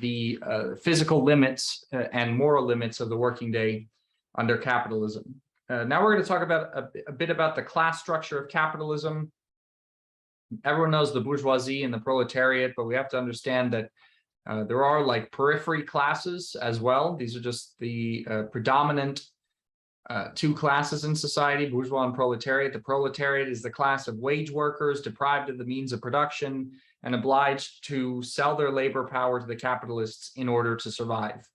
the physical limits and moral limits of the working day under capitalism. Now we're going to talk about a bit about the class structure of capitalism. Everyone knows the bourgeoisie and the proletariat, but we have to understand that there are like periphery classes as well. These are just the predominant two classes in society, bourgeois and proletariat. The proletariat is the class of wage workers deprived of the means of production and obliged to sell their labor power to the capitalists in order to survive.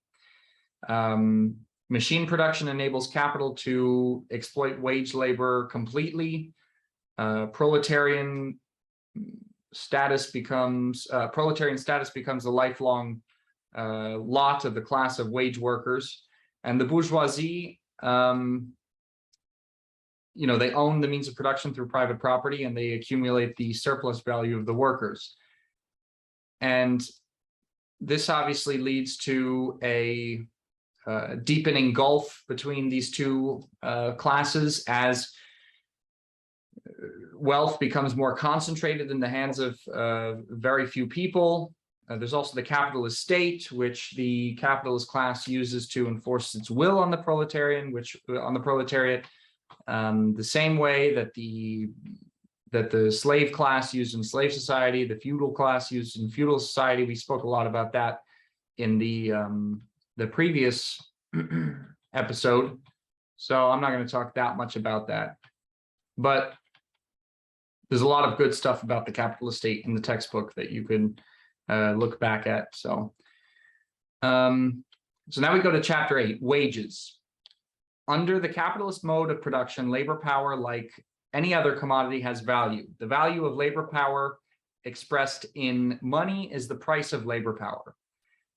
Machine production enables capital to exploit wage labor completely. Proletarian status becomes a lifelong lot of the class of wage workers. And the bourgeoisie, you know, they own the means of production through private property and they accumulate the surplus value of the workers. And this obviously leads to a deepening gulf between these two classes as wealth becomes more concentrated in the hands of very few people. There's also the capitalist state, which the capitalist class uses to enforce its will on the proletariat, the same way that the slave class used in slave society, the feudal class used in feudal society. We spoke a lot about that in the previous episode, so I'm not going to talk that much about that. But there's a lot of good stuff about the capitalist state in the textbook that you can look back at. So now we go to chapter 8, wages. Under the capitalist mode of production, labor power, like any other commodity, has value. The value of labor power expressed in money is the price of labor power.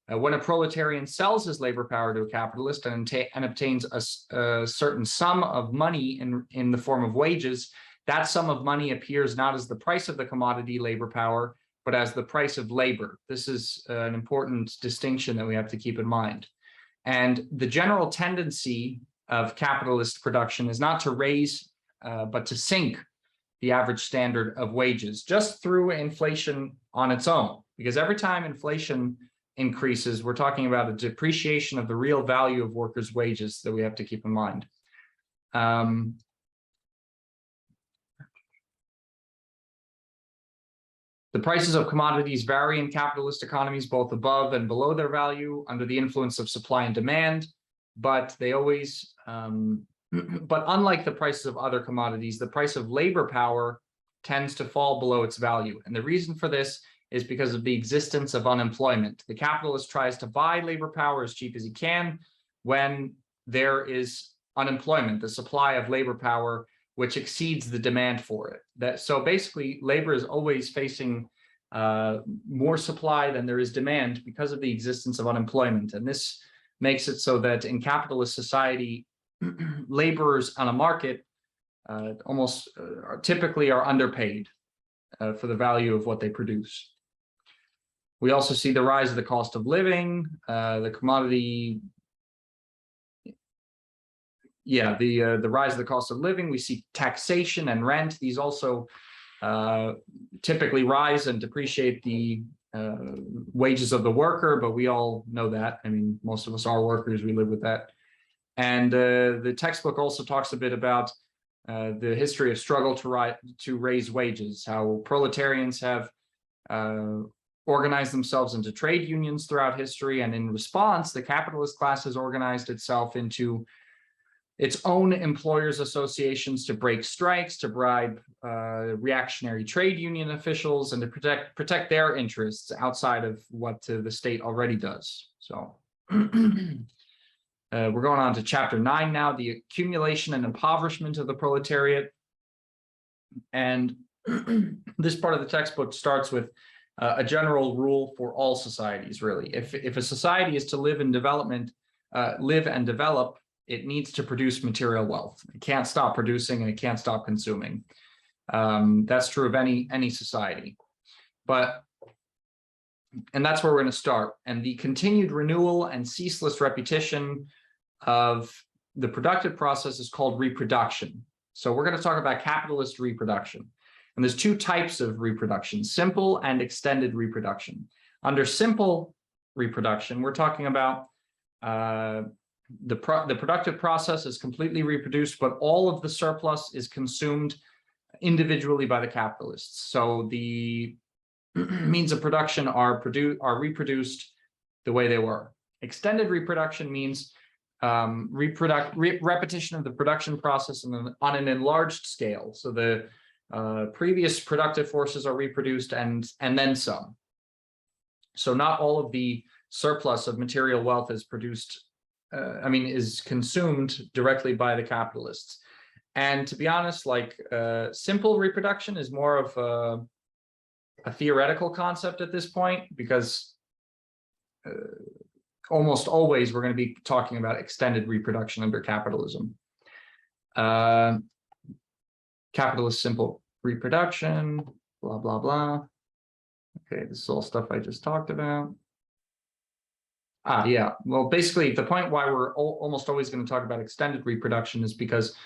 When a proletarian sells his labor power to a capitalist and obtains a certain sum of money in the form of wages, that sum of money appears not as the price of the commodity labor power, but as the price of labor. This is an important distinction that we have to keep in mind. And the general tendency of capitalist production is not to raise, but to sink the average standard of wages just through inflation on its own. Because every time inflation increases, we're talking about a depreciation of the real value of workers' wages that we have to keep in mind. The prices of commodities vary in capitalist economies, both above and below their value under the influence of supply and demand, but they always, but unlike the prices of other commodities, the price of labor power tends to fall below its value. And the reason for this is because of the existence of unemployment. The capitalist tries to buy labor power as cheap as he can when there is unemployment, the supply of labor power, which exceeds the demand for it. So basically, labor is always facing more supply than there is demand because of the existence of unemployment. And this makes it so that in capitalist society, laborers on a market typically are underpaid for the value of what they produce. We also see the rise of the cost of living, the commodity. Yeah, the rise of the cost of living. We see taxation and rent. These also typically rise and depreciate the wages of the worker, but we all know that. I mean, most of us are workers. We live with that. And the textbook also talks a bit about the history of struggle to raise wages, how proletarians have organized themselves into trade unions throughout history, and in response, the capitalist class has organized itself into its own employers' associations to break strikes, to bribe reactionary trade union officials, and to protect their interests outside of what the state already does. So we're going on to chapter 9 now, the accumulation and impoverishment of the proletariat. And this part of the textbook starts with a general rule for all societies, really. If a society is to live and develop, it needs to produce material wealth. It can't stop producing and it can't stop consuming. That's true of any society. And that's where we're going to start. And the continued renewal and ceaseless repetition of the productive process is called reproduction. So we're going to talk about capitalist reproduction. And there's two types of reproduction, simple and extended reproduction. Under simple reproduction, we're talking about the productive process is completely reproduced, but all of the surplus is consumed individually by the capitalists. So the means of production are reproduced the way they were. Extended reproduction means repetition of the production process on an enlarged scale. So the previous productive forces are reproduced and then some. So not all of the surplus of material wealth is produced, is consumed directly by the capitalists. And to be honest, like simple reproduction is more of a theoretical concept at this point, because almost always we're going to be talking about extended reproduction under capitalism. Capitalist simple reproduction, blah, blah, blah. Okay, this is all stuff I just talked about. Yeah, well, basically the point why we're almost always going to talk about extended reproduction is because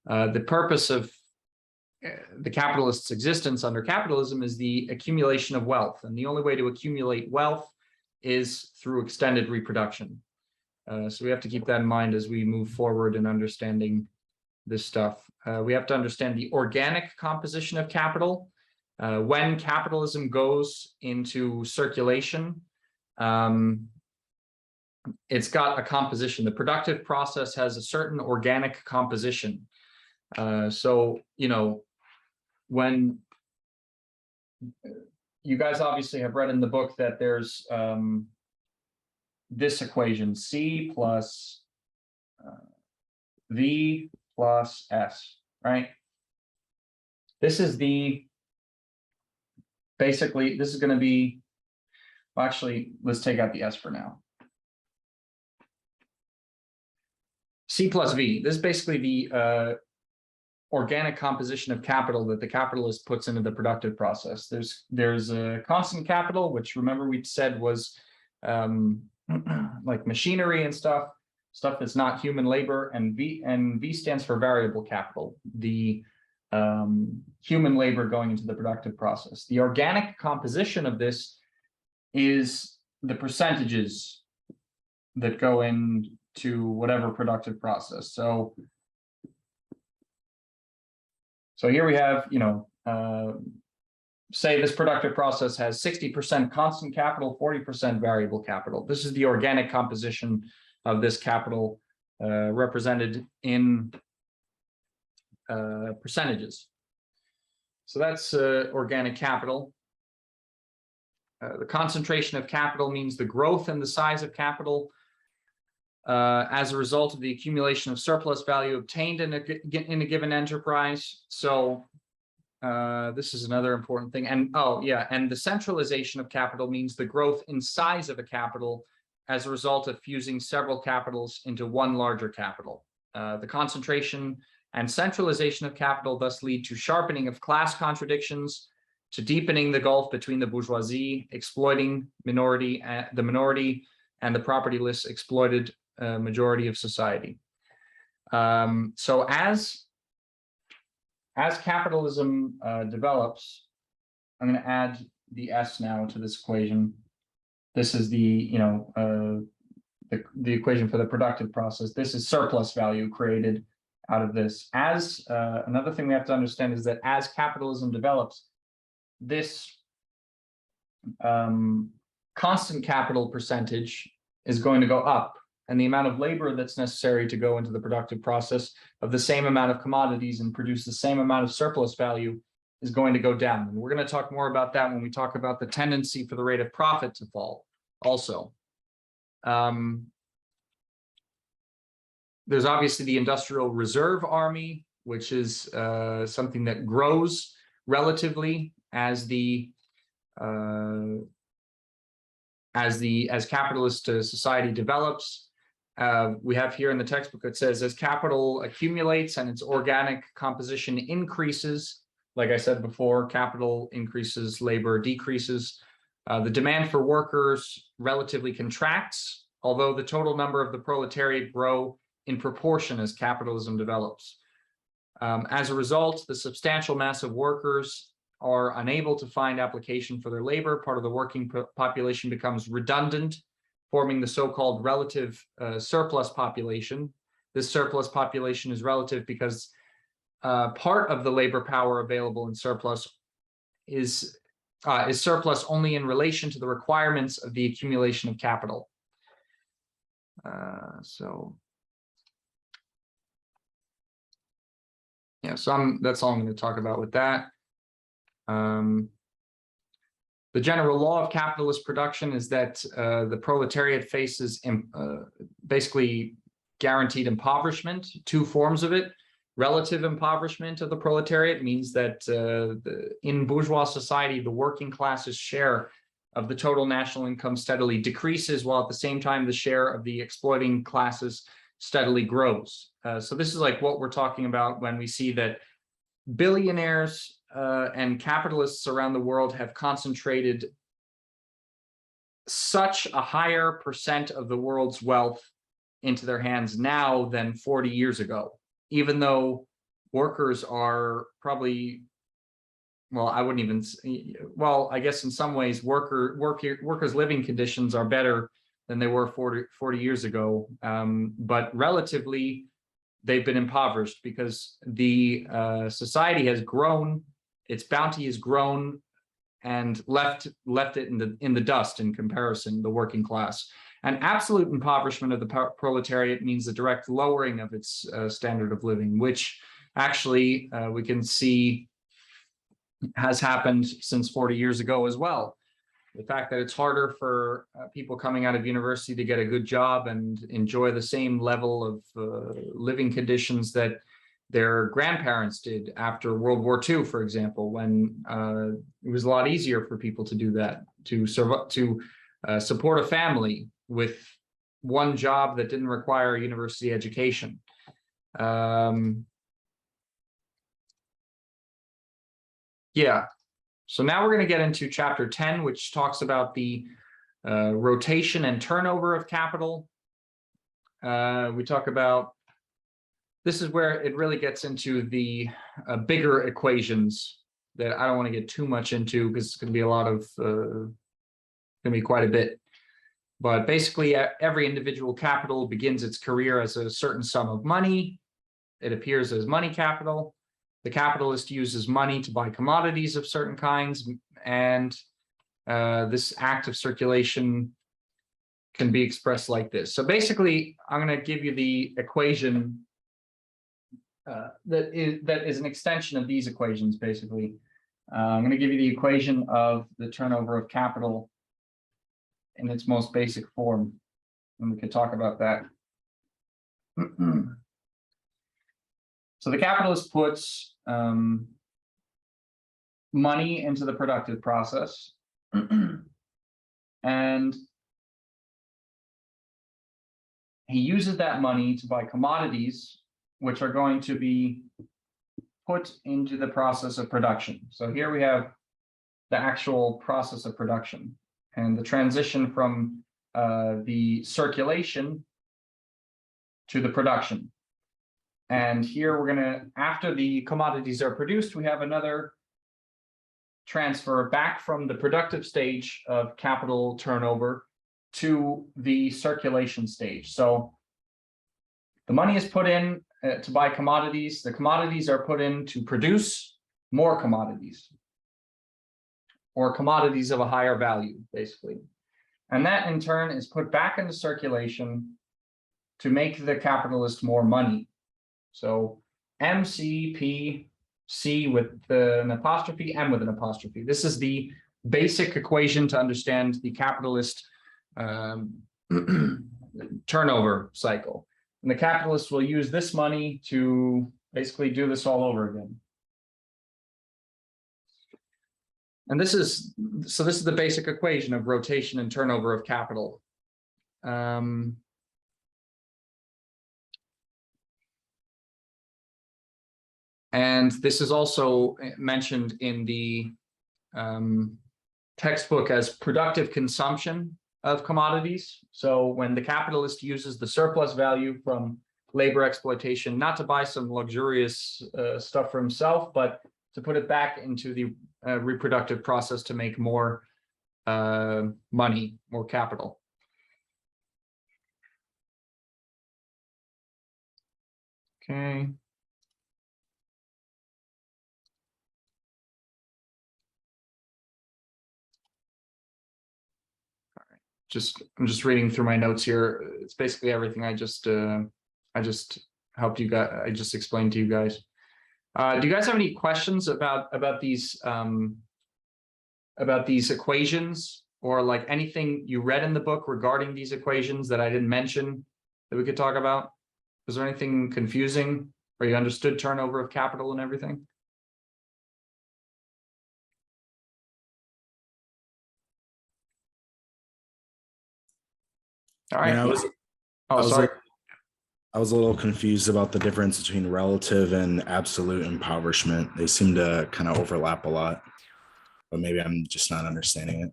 the purpose of the capitalist's existence under capitalism is the accumulation of wealth. And the only way to accumulate wealth is through extended reproduction. So we have to keep that in mind as we move forward in understanding this stuff. We have to understand the organic composition of capital. When capitalism goes into circulation, it's got a composition. The productive process has a certain organic composition. So, when you guys obviously have read in the book that there's this equation, C plus V plus S, right? This is basically, this is going to be, well, actually, let's take out the S for now. C plus V, this is basically the organic composition of capital that the capitalist puts into the productive process. There's a constant capital, which remember we said was like machinery and stuff that's not human labor, and V stands for variable capital, the human labor going into the productive process. The organic composition of this is the percentages that go into whatever productive process. So here we have, say this productive process has 60% constant capital, 40% variable capital. This is the organic composition of this capital represented in percentages. So that's organic capital. The concentration of capital means the growth in the size of capital as a result of the accumulation of surplus value obtained in a given enterprise. So this is another important thing. And oh yeah, and the centralization of capital means the growth in size of a capital as a result of fusing several capitals into one larger capital. The concentration and centralization of capital thus lead to sharpening of class contradictions, to deepening the gulf between the bourgeoisie, exploiting the minority, and the propertyless exploited majority of society. So as capitalism develops, I'm going to add the S now to this equation. This is the equation for the productive process. This is surplus value created out of this. As another thing we have to understand is that as capitalism develops, this constant capital percentage is going to go up, and the amount of labor that's necessary to go into the productive process of the same amount of commodities and produce the same amount of surplus value is going to go down. And we're going to talk more about that when we talk about the tendency for the rate of profit to fall also. There's obviously the industrial reserve army, which is something that grows relatively as capitalist society develops. We have here in the textbook, it says, as capital accumulates and its organic composition increases, like I said before, capital increases, labor decreases. The demand for workers relatively contracts, although the total number of the proletariat grow in proportion as capitalism develops. As a result, the substantial mass of workers are unable to find application for their labor. Part of the working population becomes redundant, forming the so-called relative surplus population. This surplus population is relative because part of the labor power available in surplus is surplus only in relation to the requirements of the accumulation of capital. So that's all I'm going to talk about with that. The general law of capitalist production is that the proletariat faces basically guaranteed impoverishment, two forms of it. Relative impoverishment of the proletariat means that in bourgeois society, the working class's share of the total national income steadily decreases, while at the same time, the share of the exploiting classes steadily grows. So this is like what we're talking about when we see that billionaires and capitalists around the world have concentrated such a higher percent of the world's wealth into their hands now than 40 years ago, even though workers are probably, well, I wouldn't even, well, I guess in some ways workers' living conditions are better than they were 40 years ago, but relatively they've been impoverished because the society has grown, its bounty has grown, and left it in the dust in comparison, the working class. And absolute impoverishment of the proletariat means the direct lowering of its standard of living, which actually we can see has happened since 40 years ago as well. The fact that it's harder for people coming out of university to get a good job and enjoy the same level of living conditions that their grandparents did after World War II, for example, when it was a lot easier for people to do that, to support a family with one job that didn't require a university education. Yeah. So now we're going to get into chapter 10, which talks about the rotation and turnover of capital. We talk about, this is where it really gets into the bigger equations that I don't want to get too much into because it's going to be a lot of, going to be quite a bit. But basically, every individual capital begins its career as a certain sum of money. It appears as money capital. The capitalist uses money to buy commodities of certain kinds, and this act of circulation can be expressed like this. So basically, I'm going to give you the equation that is an extension of these equations, basically. I'm going to give you the equation of the turnover of capital in its most basic form, and we could talk about that. So the capitalist puts money into the productive process. And he uses that money to buy commodities, which are going to be put into the process of production. So here we have the actual process of production and the transition from the circulation to the production. And here we're going to, after the commodities are produced, we have another transfer back from the productive stage of capital turnover to the circulation stage. So the money is put in to buy commodities. The commodities are put in to produce more commodities, or commodities of a higher value, basically. And that in turn is put back into circulation to make the capitalist more money. So MCP, C with an apostrophe, M with an apostrophe. This is the basic equation to understand the capitalist turnover cycle. And the capitalist will use this money to basically do this all over again. And this is the basic equation of rotation and turnover of capital. And this is also mentioned in the textbook as productive consumption of commodities. So when the capitalist uses the surplus value from labor exploitation, not to buy some luxurious stuff for himself, but to put it back into the reproductive process to make more money, more capital. Okay. I'm just reading through my notes here. It's basically everything I just helped you guys. I just explained to you guys. Do you guys have any questions about these equations, or like anything you read in the book regarding these equations that I didn't mention that we could talk about? Was there anything confusing, or you understood turnover of capital and everything? All right. I was a little confused about the difference between relative and absolute impoverishment. They seem to kind of overlap a lot, but maybe I'm just not understanding it.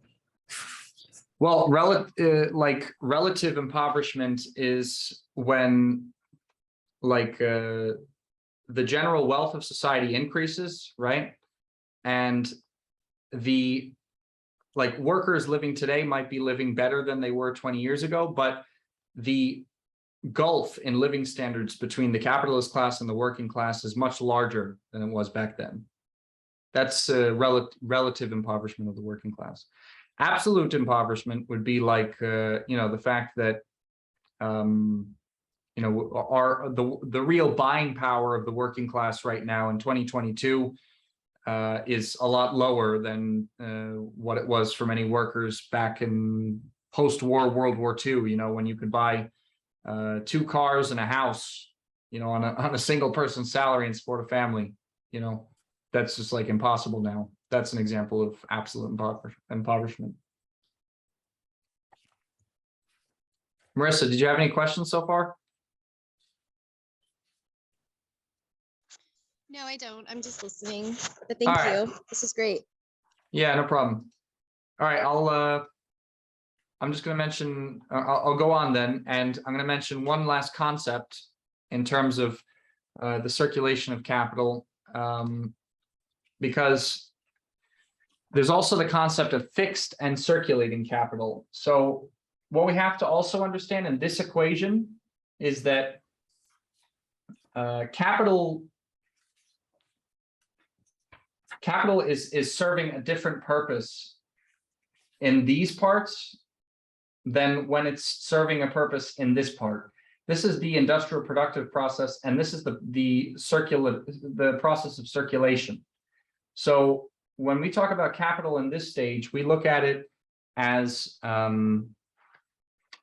Well, relative impoverishment is when the general wealth of society increases, right? And the workers living today might be living better than they were 20 years ago, but the gulf in living standards between the capitalist class and the working class is much larger than it was back then. That's relative impoverishment of the working class. Absolute impoverishment would be like, the fact that, the real buying power of the working class right now in 2022 is a lot lower than what it was for many workers back in post-war World War II, when you could buy 2 cars and a house, on a single person's salary and support a family. That's just like impossible now. That's an example of absolute impoverishment. Marissa, did you have any questions so far? No, I don't. I'm just listening. But thank you. This is great. Yeah, no problem. All right, I'm just going to mention, I'll go on then, and I'm going to mention one last concept in terms of the circulation of capital, because there's also the concept of fixed and circulating capital. So what we have to also understand in this equation is that capital is serving a different purpose in these parts than when it's serving a purpose in this part. This is the industrial productive process, and this is the process of circulation. So when we talk about capital in this stage, we look at it as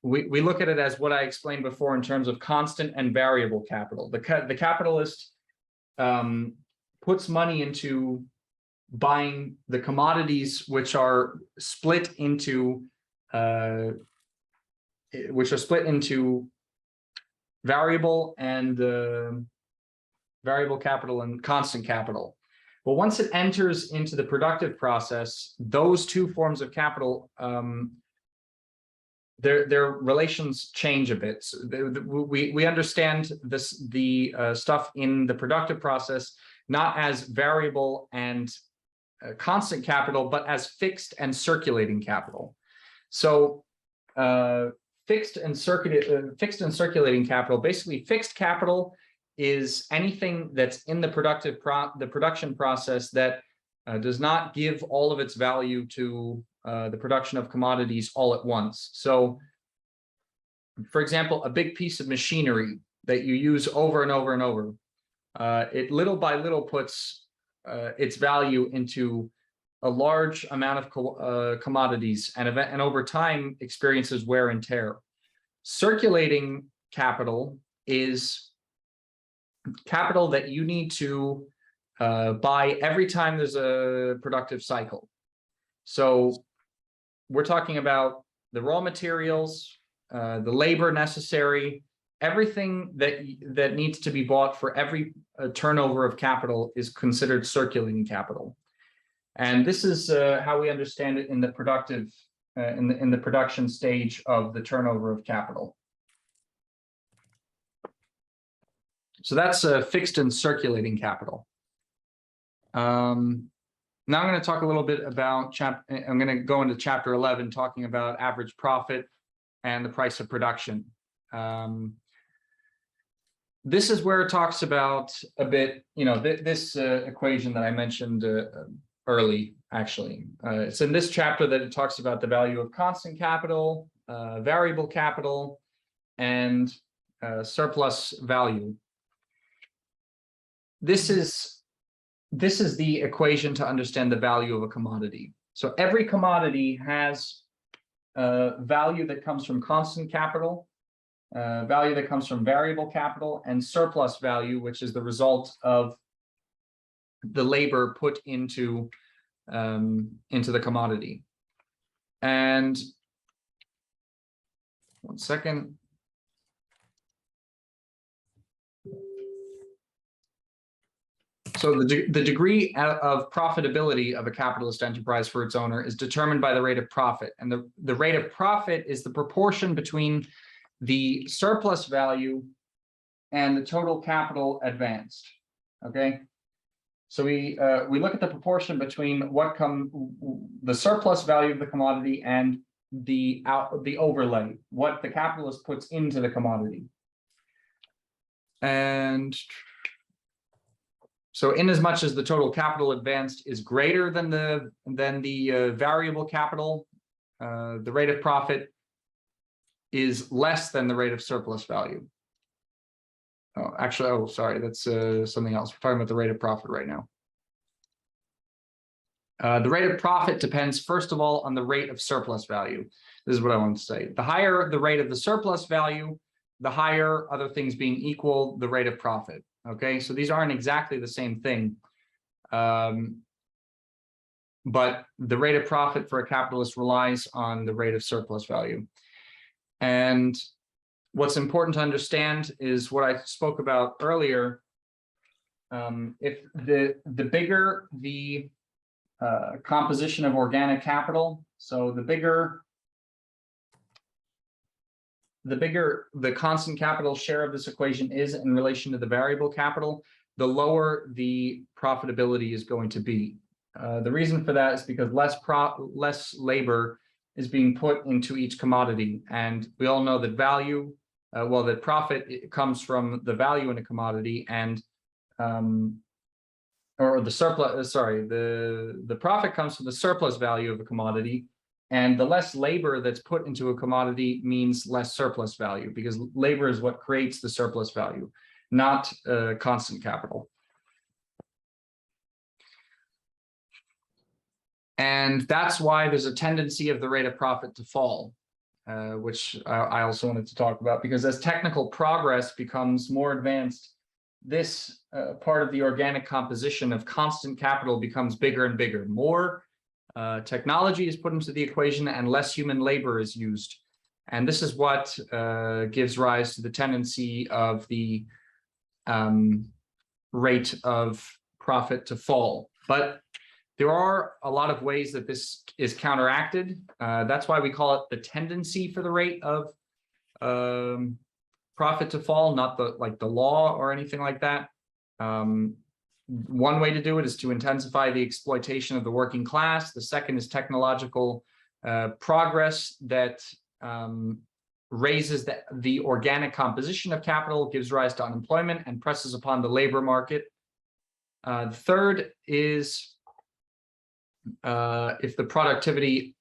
we look at it as what I explained before in terms of constant and variable capital. The capitalist puts money into buying the commodities which are split into variable capital and constant capital. But once it enters into the productive process, those two forms of capital, their relations change a bit. So we understand the stuff in the productive process not as variable and constant capital, but as fixed and circulating capital. So fixed and circulating capital, basically fixed capital is anything that's in the production process that does not give all of its value to the production of commodities all at once. So, for example, a big piece of machinery that you use over and over and over, it little by little puts its value into a large amount of commodities, and over time experiences wear and tear. Circulating capital is capital that you need to buy every time there's a productive cycle. So we're talking about the raw materials, the labor necessary, everything that needs to be bought for every turnover of capital is considered circulating capital. And this is how we understand it in the productive, in the production stage of the turnover of capital. So that's fixed and circulating capital. Now I'm going to talk a little bit about I'm going to go into chapter 11, talking about average profit and the price of production. This is where it talks about a bit, this equation that I mentioned early, actually. It's in this chapter that it talks about the value of constant capital, variable capital, and surplus value. This is the equation to understand the value of a commodity. So every commodity has value that comes from constant capital, value that comes from variable capital, and surplus value, which is the result of the labor put into the commodity. And one second. So the degree of profitability of a capitalist enterprise for its owner is determined by the rate of profit. And the rate of profit is the proportion between the surplus value and the total capital advanced. Okay. So we look at the proportion between the surplus value of the commodity and the overlay, what the capitalist puts into the commodity. And so in as much as the total capital advanced is greater than the variable capital, the rate of profit is less than the rate of surplus value. Oh, actually, sorry, that's something else. We're talking about the rate of profit right now. The rate of profit depends, first of all, on the rate of surplus value. This is what I want to say. The higher the rate of the surplus value, the higher, other things being equal, the rate of profit. Okay, so these aren't exactly the same thing. But the rate of profit for a capitalist relies on the rate of surplus value. And what's important to understand is what I spoke about earlier. If the bigger the composition of organic capital, so the bigger the constant capital share of this equation is in relation to the variable capital, the lower the profitability is going to be. The reason for that is because less labor is being put into each commodity, and we all know that that profit comes from the value in a commodity, and or the surplus. Sorry, the profit comes from the surplus value of a commodity. And the less labor that's put into a commodity means less surplus value, because labor is what creates the surplus value, not constant capital. And that's why there's a tendency of the rate of profit to fall, which I also wanted to talk about, because as technical progress becomes more advanced this part of the organic composition of constant capital becomes bigger and bigger. More technology is put into the equation and less human labor is used. And this is what gives rise to the tendency of the rate of profit to fall. But there are a lot of ways that this is counteracted. That's why we call it the tendency for the rate of profit to fall, not the law or anything like that. One way to do it is to intensify the exploitation of the working class. The second is technological progress that raises the organic composition of capital, gives rise to unemployment, and presses upon the labor market. The third is as the productivity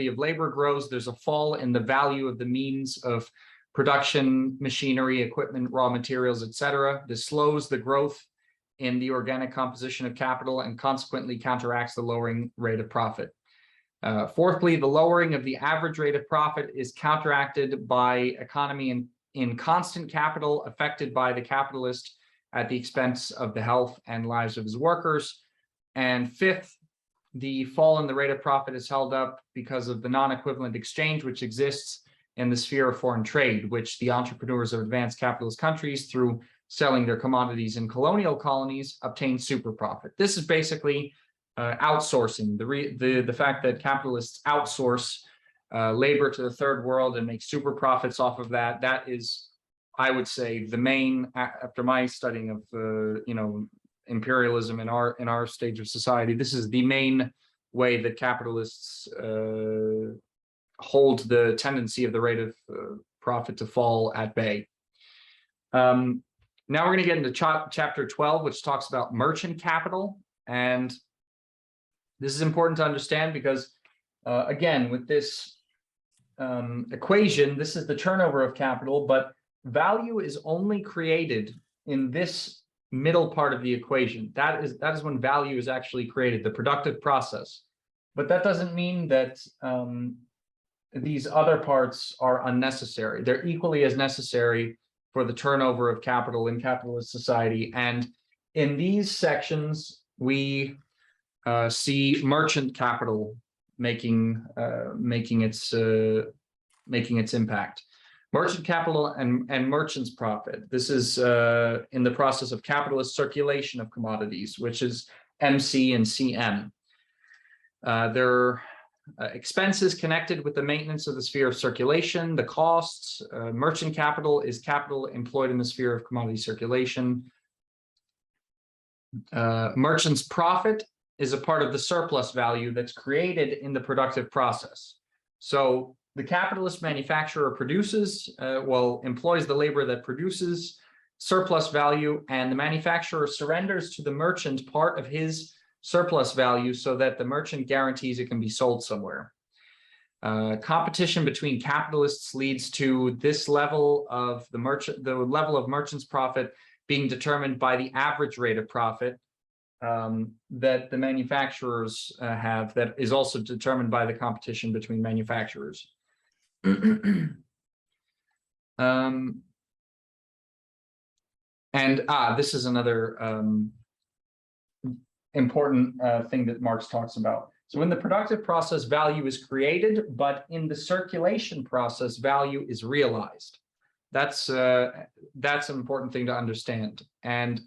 of labor grows, there's a fall in the value of the means of production, machinery, equipment, raw materials, etc. This slows the growth in the organic composition of capital and consequently counteracts the lowering rate of profit. Fourthly, the lowering of the average rate of profit is counteracted by economy in constant capital affected by the capitalist at the expense of the health and lives of his workers. And fifth, the fall in the rate of profit is held up because of the non-equivalent exchange which exists in the sphere of foreign trade, which the entrepreneurs of advanced capitalist countries, through selling their commodities in colonial colonies, obtain super profit. This is basically outsourcing. The fact that capitalists outsource labor to the third world and make super profits off of that, that is, I would say, the main, after my studying of imperialism in our stage of society, this is the main way that capitalists hold the tendency of the rate of profit to fall at bay. Now we're going to get into chapter 12, which talks about merchant capital. And this is important to understand because, again, with this equation, this is the turnover of capital, but value is only created in this middle part of the equation. That is when value is actually created, the productive process. But that doesn't mean that these other parts are unnecessary. They're equally as necessary for the turnover of capital in capitalist society. And in these sections, we see merchant capital making its impact. Merchant capital and merchant's profit. This is in the process of capitalist circulation of commodities, which is MC and CM. There are expenses connected with the maintenance of the sphere of circulation, the costs. Merchant capital is capital employed in the sphere of commodity circulation. Merchant's profit is a part of the surplus value that's created in the productive process. So the capitalist manufacturer produces, employs the labor that produces surplus value, and the manufacturer surrenders to the merchant part of his surplus value so that the merchant guarantees it can be sold somewhere. Competition between capitalists leads to this level of the level of merchant's profit being determined by the average rate of profit that the manufacturers have, that is also determined by the competition between manufacturers. This is another important thing that Marx talks about. So in the productive process, value is created, but in the circulation process, value is realized. That's an important thing to understand. And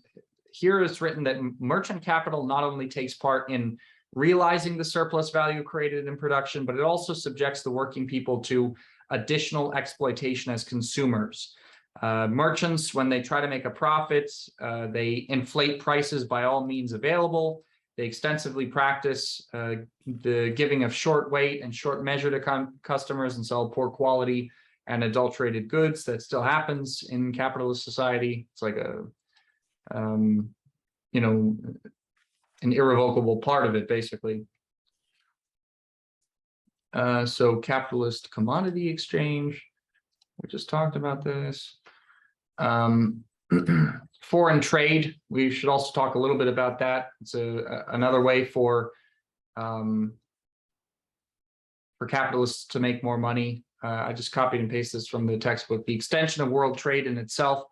here it's written that merchant capital not only takes part in realizing the surplus value created in production, but it also subjects the working people to additional exploitation as consumers. Merchants, when they try to make a profit, they inflate prices by all means available. They extensively practice the giving of short weight and short measure to customers and sell poor quality and adulterated goods. That still happens in capitalist society. It's like an irrevocable part of it, basically. So capitalist commodity exchange, we just talked about this. Foreign trade, we should also talk a little bit about that. It's another way for capitalists to make more money. I just copied and pasted this from the textbook. The extension of world trade in itself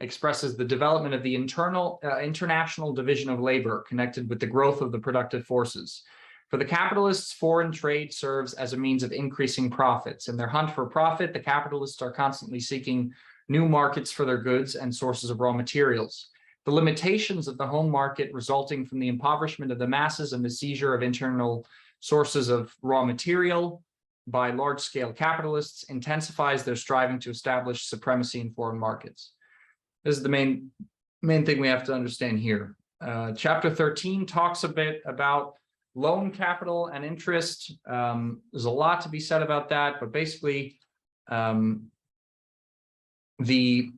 expresses the development of the international division of labor connected with the growth of the productive forces. For the capitalists, foreign trade serves as a means of increasing profits. In their hunt for profit, the capitalists are constantly seeking new markets for their goods and sources of raw materials. The limitations of the home market resulting from the impoverishment of the masses and the seizure of internal sources of raw material by large-scale capitalists intensifies their striving to establish supremacy in foreign markets. This is the main thing we have to understand here. Chapter 13 talks a bit about loan capital and interest. There's a lot to be said about that, but basically the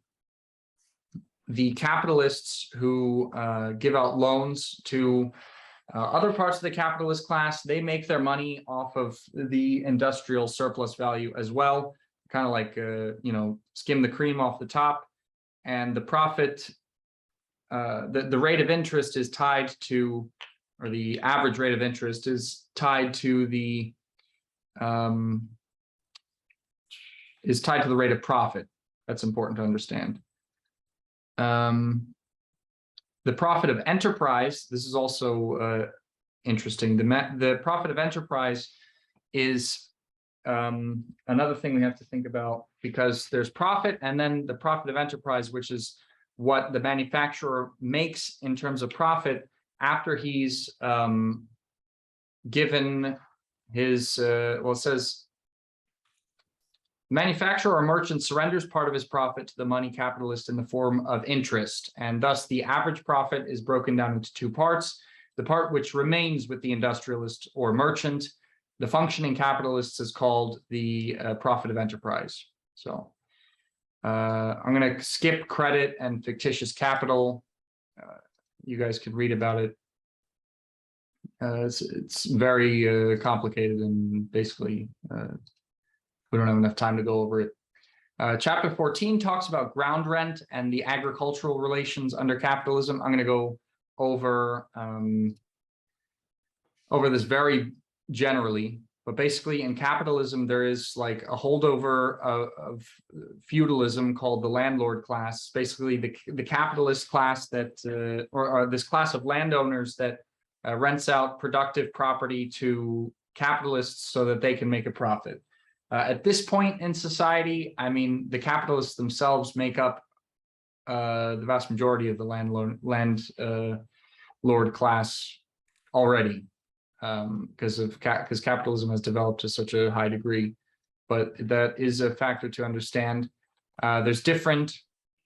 capitalists who give out loans to other parts of the capitalist class, they make their money off of the industrial surplus value as well, kind of like, skim the cream off the top. And the profit, the rate of interest is tied to, or the average rate of interest is tied to the rate of profit. That's important to understand. The profit of enterprise, this is also interesting. The profit of enterprise is another thing we have to think about, because there's profit and then the profit of enterprise, which is what the manufacturer makes in terms of profit after he's given his, it says, manufacturer or merchant surrenders part of his profit to the money capitalist in the form of interest, and thus the average profit is broken down into two parts. The part which remains with the industrialist or merchant, the functioning capitalists, is called the profit of enterprise. So I'm going to skip credit and fictitious capital. You guys could read about it. It's very complicated, and basically we don't have enough time to go over it. Chapter 14 talks about ground rent and the agricultural relations under capitalism. I'm going to go over this very generally, but basically in capitalism, there is like a holdover of feudalism called the landlord class. Basically the capitalist class that, or this class of landowners that rents out productive property to capitalists so that they can make a profit. At this point in society, I mean, the capitalists themselves make up the vast majority of the landlord class already, because capitalism has developed to such a high degree. But that is a factor to understand. There's different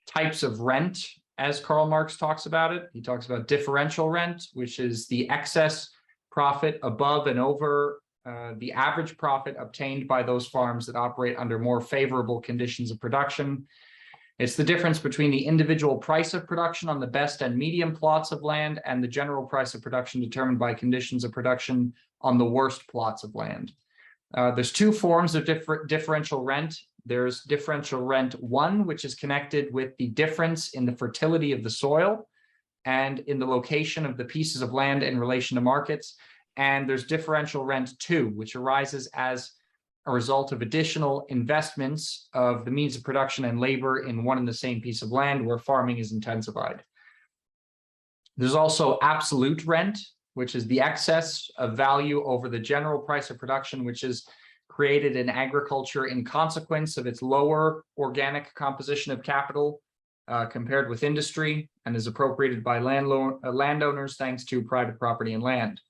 types of rent, as Karl Marx talks about it. He talks about differential rent, which is the excess profit above and over the average profit obtained by those farms that operate under more favorable conditions of production. It's the difference between the individual price of production on the best and medium plots of land and the general price of production determined by conditions of production on the worst plots of land. There's two forms of differential rent. There's differential rent 1, which is connected with the difference in the fertility of the soil and in the location of the pieces of land in relation to markets. And there's differential rent 2, which arises as a result of additional investments of the means of production and labor in one and the same piece of land where farming is intensified. There's also absolute rent, which is the excess of value over the general price of production, which is created in agriculture in consequence of its lower organic composition of capital compared with industry, and is appropriated by landowners thanks to private property and land.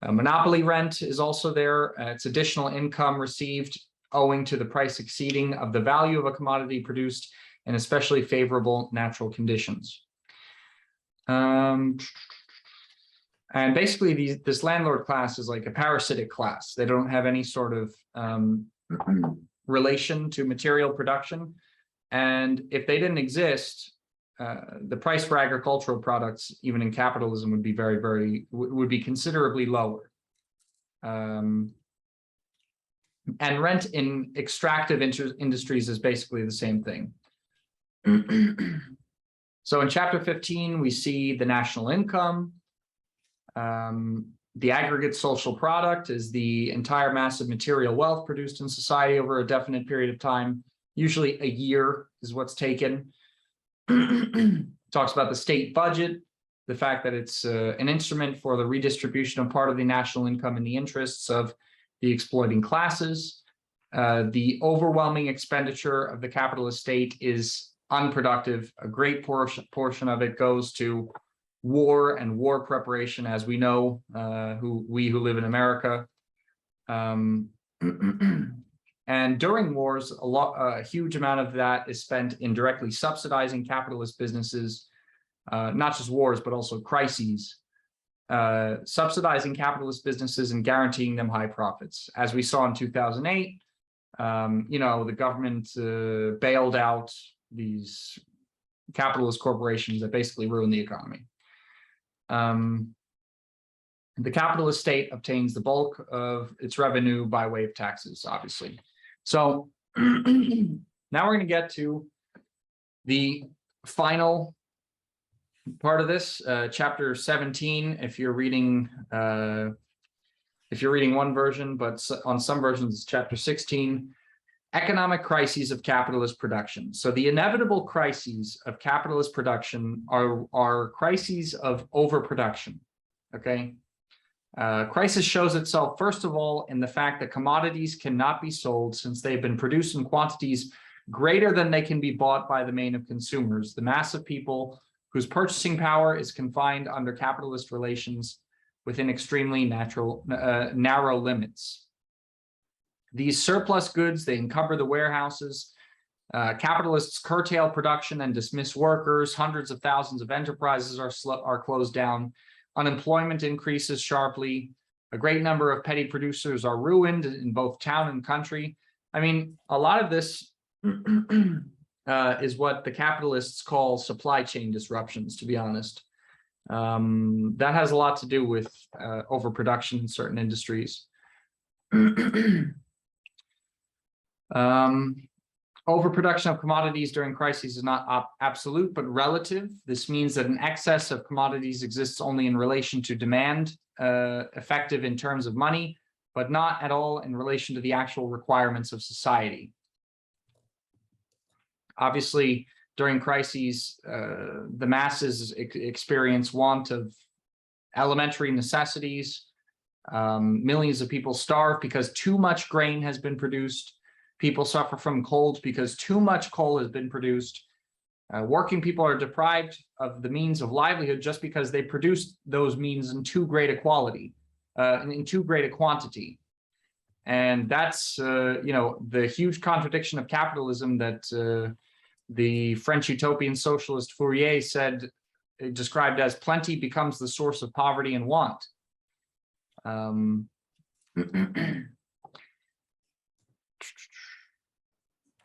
Monopoly rent is also there. It's additional income received owing to the price exceeding of the value of a commodity produced in especially favorable natural conditions. And basically this landlord class is like a parasitic class. They don't have any sort of relation to material production. And if they didn't exist, the price for agricultural products, even in capitalism, would be would be considerably lower. And rent in extractive industries is basically the same thing. So in chapter 15, we see the national income. The aggregate social product is the entire mass of material wealth produced in society over a definite period of time. Usually a year is what's taken. Talks about the state budget, the fact that it's an instrument for the redistribution of part of the national income in the interests of the exploiting classes. The overwhelming expenditure of the capitalist state is unproductive. A great portion of it goes to war and war preparation, as we know, who live in America. And during wars, a huge amount of that is spent in directly subsidizing capitalist businesses, not just wars, but also crises, subsidizing capitalist businesses and guaranteeing them high profits. As we saw in 2008, the government bailed out these capitalist corporations that basically ruined the economy. The capitalist state obtains the bulk of its revenue by way of taxes, obviously. So now we're going to get to the final part of this, chapter 17. If you're reading one version, but on some versions, it's chapter 16. Economic crises of capitalist production. So the inevitable crises of capitalist production are crises of overproduction. Okay. Crisis shows itself, first of all, in the fact that commodities cannot be sold since they've been produced in quantities greater than they can be bought by the main of consumers, the mass of people whose purchasing power is confined under capitalist relations within extremely narrow limits. These surplus goods, they encumber the warehouses. Capitalists curtail production and dismiss workers. Hundreds of thousands of enterprises are closed down. Unemployment increases sharply. A great number of petty producers are ruined in both town and country. I mean, a lot of this is what the capitalists call supply chain disruptions, to be honest. That has a lot to do with overproduction in certain industries. Overproduction of commodities during crises is not absolute, but relative. This means that an excess of commodities exists only in relation to demand, effective in terms of money, but not at all in relation to the actual requirements of society. Obviously, during crises, the masses experience want of elementary necessities. Millions of people starve because too much grain has been produced. People suffer from colds because too much coal has been produced. Working people are deprived of the means of livelihood just because they produce those means in too great a quantity. And that's, the huge contradiction of capitalism that the French utopian socialist Fourier described as plenty becomes the source of poverty and want.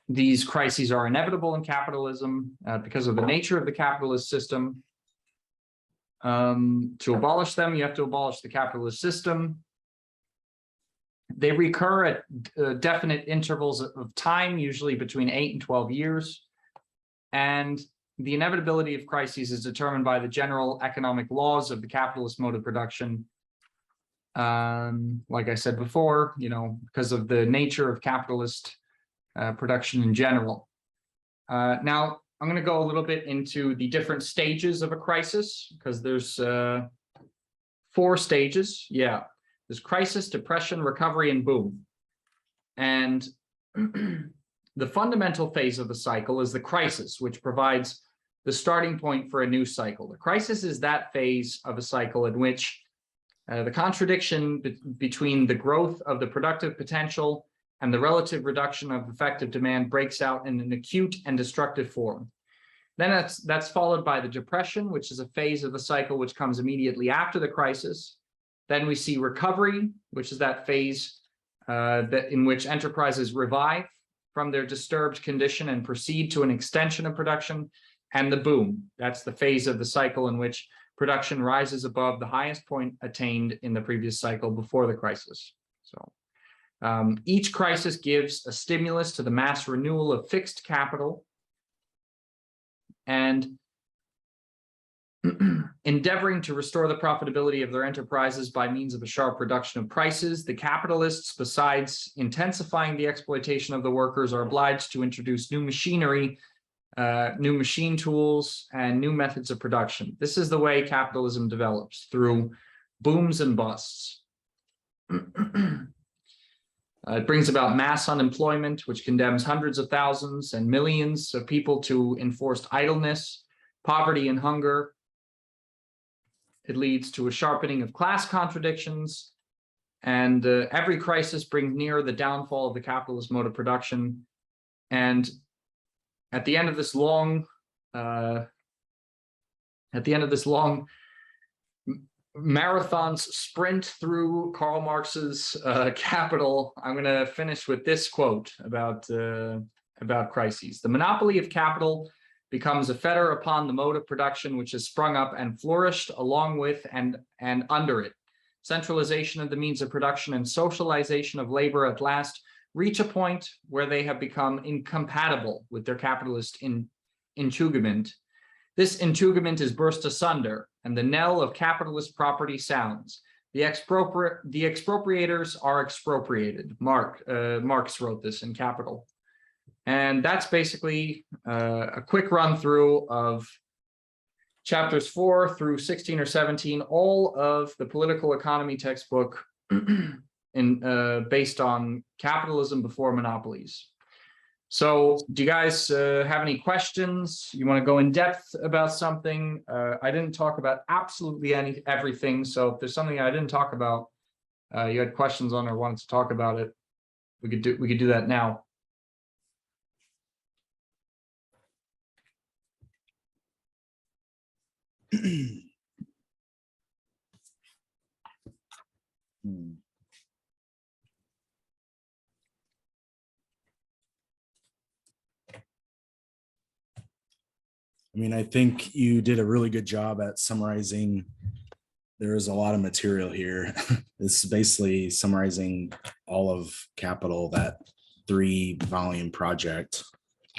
These crises are inevitable in capitalism because of the nature of the capitalist system. To abolish them, you have to abolish the capitalist system. They recur at definite intervals of time, usually between 8 and 12 years. And the inevitability of crises is determined by the general economic laws of the capitalist mode of production. Like I said before, because of the nature of capitalist production in general. Now, I'm going to go a little bit into the different stages of a crisis, because there's 4 stages. Yeah, there's crisis, depression, recovery, and boom. And the fundamental phase of the cycle is the crisis, which provides the starting point for a new cycle. The crisis is that phase of a cycle in which the contradiction between the growth of the productive potential and the relative reduction of effective demand breaks out in an acute and destructive form. Then that's followed by the depression, which is a phase of the cycle which comes immediately after the crisis. Then we see recovery, which is that phase in which enterprises revive from their disturbed condition and proceed to an extension of production. And the boom, that's the phase of the cycle in which production rises above the highest point attained in the previous cycle before the crisis. So each crisis gives a stimulus to the mass renewal of fixed capital, and endeavoring to restore the profitability of their enterprises by means of a sharp reduction of prices. The capitalists, besides intensifying the exploitation of the workers, are obliged to introduce new machinery new machine tools, and new methods of production. This is the way capitalism develops, through booms and busts. It brings about mass unemployment, which condemns hundreds of thousands and millions of people to enforced idleness, poverty, and hunger. It leads to a sharpening of class contradictions, and every crisis brings nearer the downfall of the capitalist mode of production. And at the end of this long marathon's sprint through Karl Marx's Capital, I'm going to finish with this quote about crises. The monopoly of capital becomes a fetter upon the mode of production which has sprung up and flourished along with and under it. Centralization of the means of production and socialization of labor at last reach a point where they have become incompatible with their capitalist integument. This integument is burst asunder, and the knell of capitalist property sounds. The expropriators are expropriated. Marx wrote this in Capital. And that's basically a quick run through of chapters 4 through 16 or 17, all of the political economy textbook based on capitalism before monopolies. So do you guys have any questions? You want to go in depth about something? I didn't talk about absolutely everything. So if there's something I didn't talk about, you had questions on or wanted to talk about it, we could do that now. I mean, I think you did a really good job at summarizing. There is a lot of material here. This is basically summarizing all of Capital, that 3-volume project.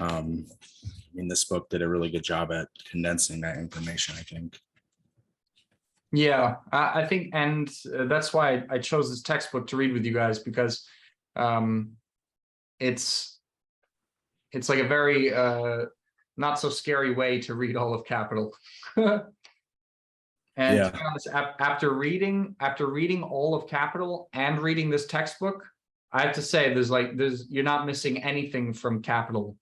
I mean, this book did a really good job at condensing that information, I think. Yeah, I think, and that's why I chose this textbook to read with you guys, because it's like a very not so scary way to read all of Capital. And yeah. to be honest, after reading all of Capital and reading this textbook, I have to say you're not missing anything from Capital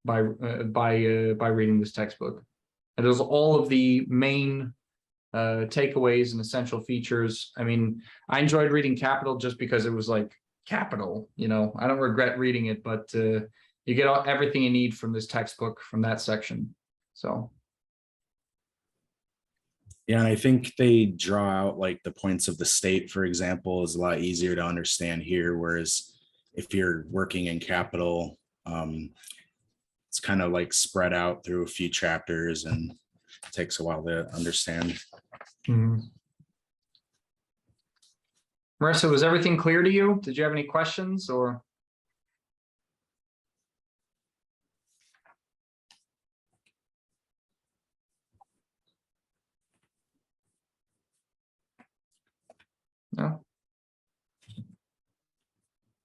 by reading this textbook. And there's all of the main takeaways and essential features. I mean, I enjoyed reading Capital just because it was like Capital, you know. I don't regret reading it, but you get everything you need from this textbook, from that section. So yeah, and I think they draw out like the points of the state, for example, is a lot easier to understand here, whereas if you're working in Capital, it's kind of like spread out through a few chapters and it takes a while to understand. Marissa, was everything clear to you? Did you have any questions or? No.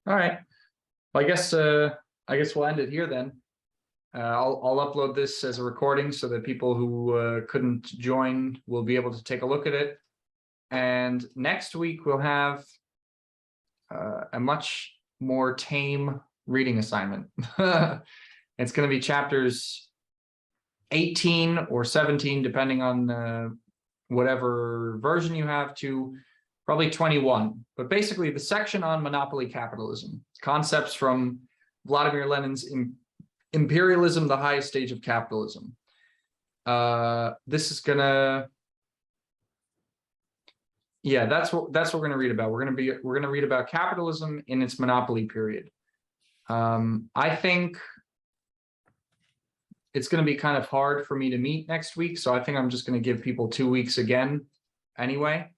All right. Well, I guess we'll end it here then. I'll upload this as a recording so that people who couldn't join will be able to take a look at it. And next week we'll have a much more tame reading assignment. It's going to be chapters 18 or 17, depending on whatever version you have, to probably 21. But basically the section on monopoly capitalism, concepts from Vladimir Lenin's Imperialism, the Highest Stage of Capitalism. This is gonna, yeah, that's what we're gonna read about. We're gonna read about capitalism in its monopoly period. I think it's gonna be kind of hard for me to meet next week, so I think I'm just gonna give people 2 weeks again anyway.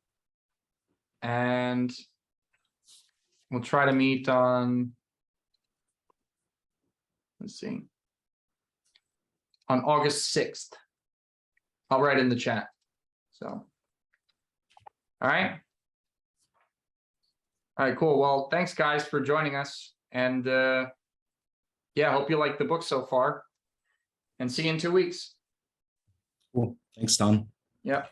And we'll try to meet on, let's see, on August 6th. I'll write in the chat. So, all right. All right, cool. Well, thanks guys for joining us. And yeah, hope you like the book so far. and see you in 2 weeks. Cool. Thanks, Don. Yep.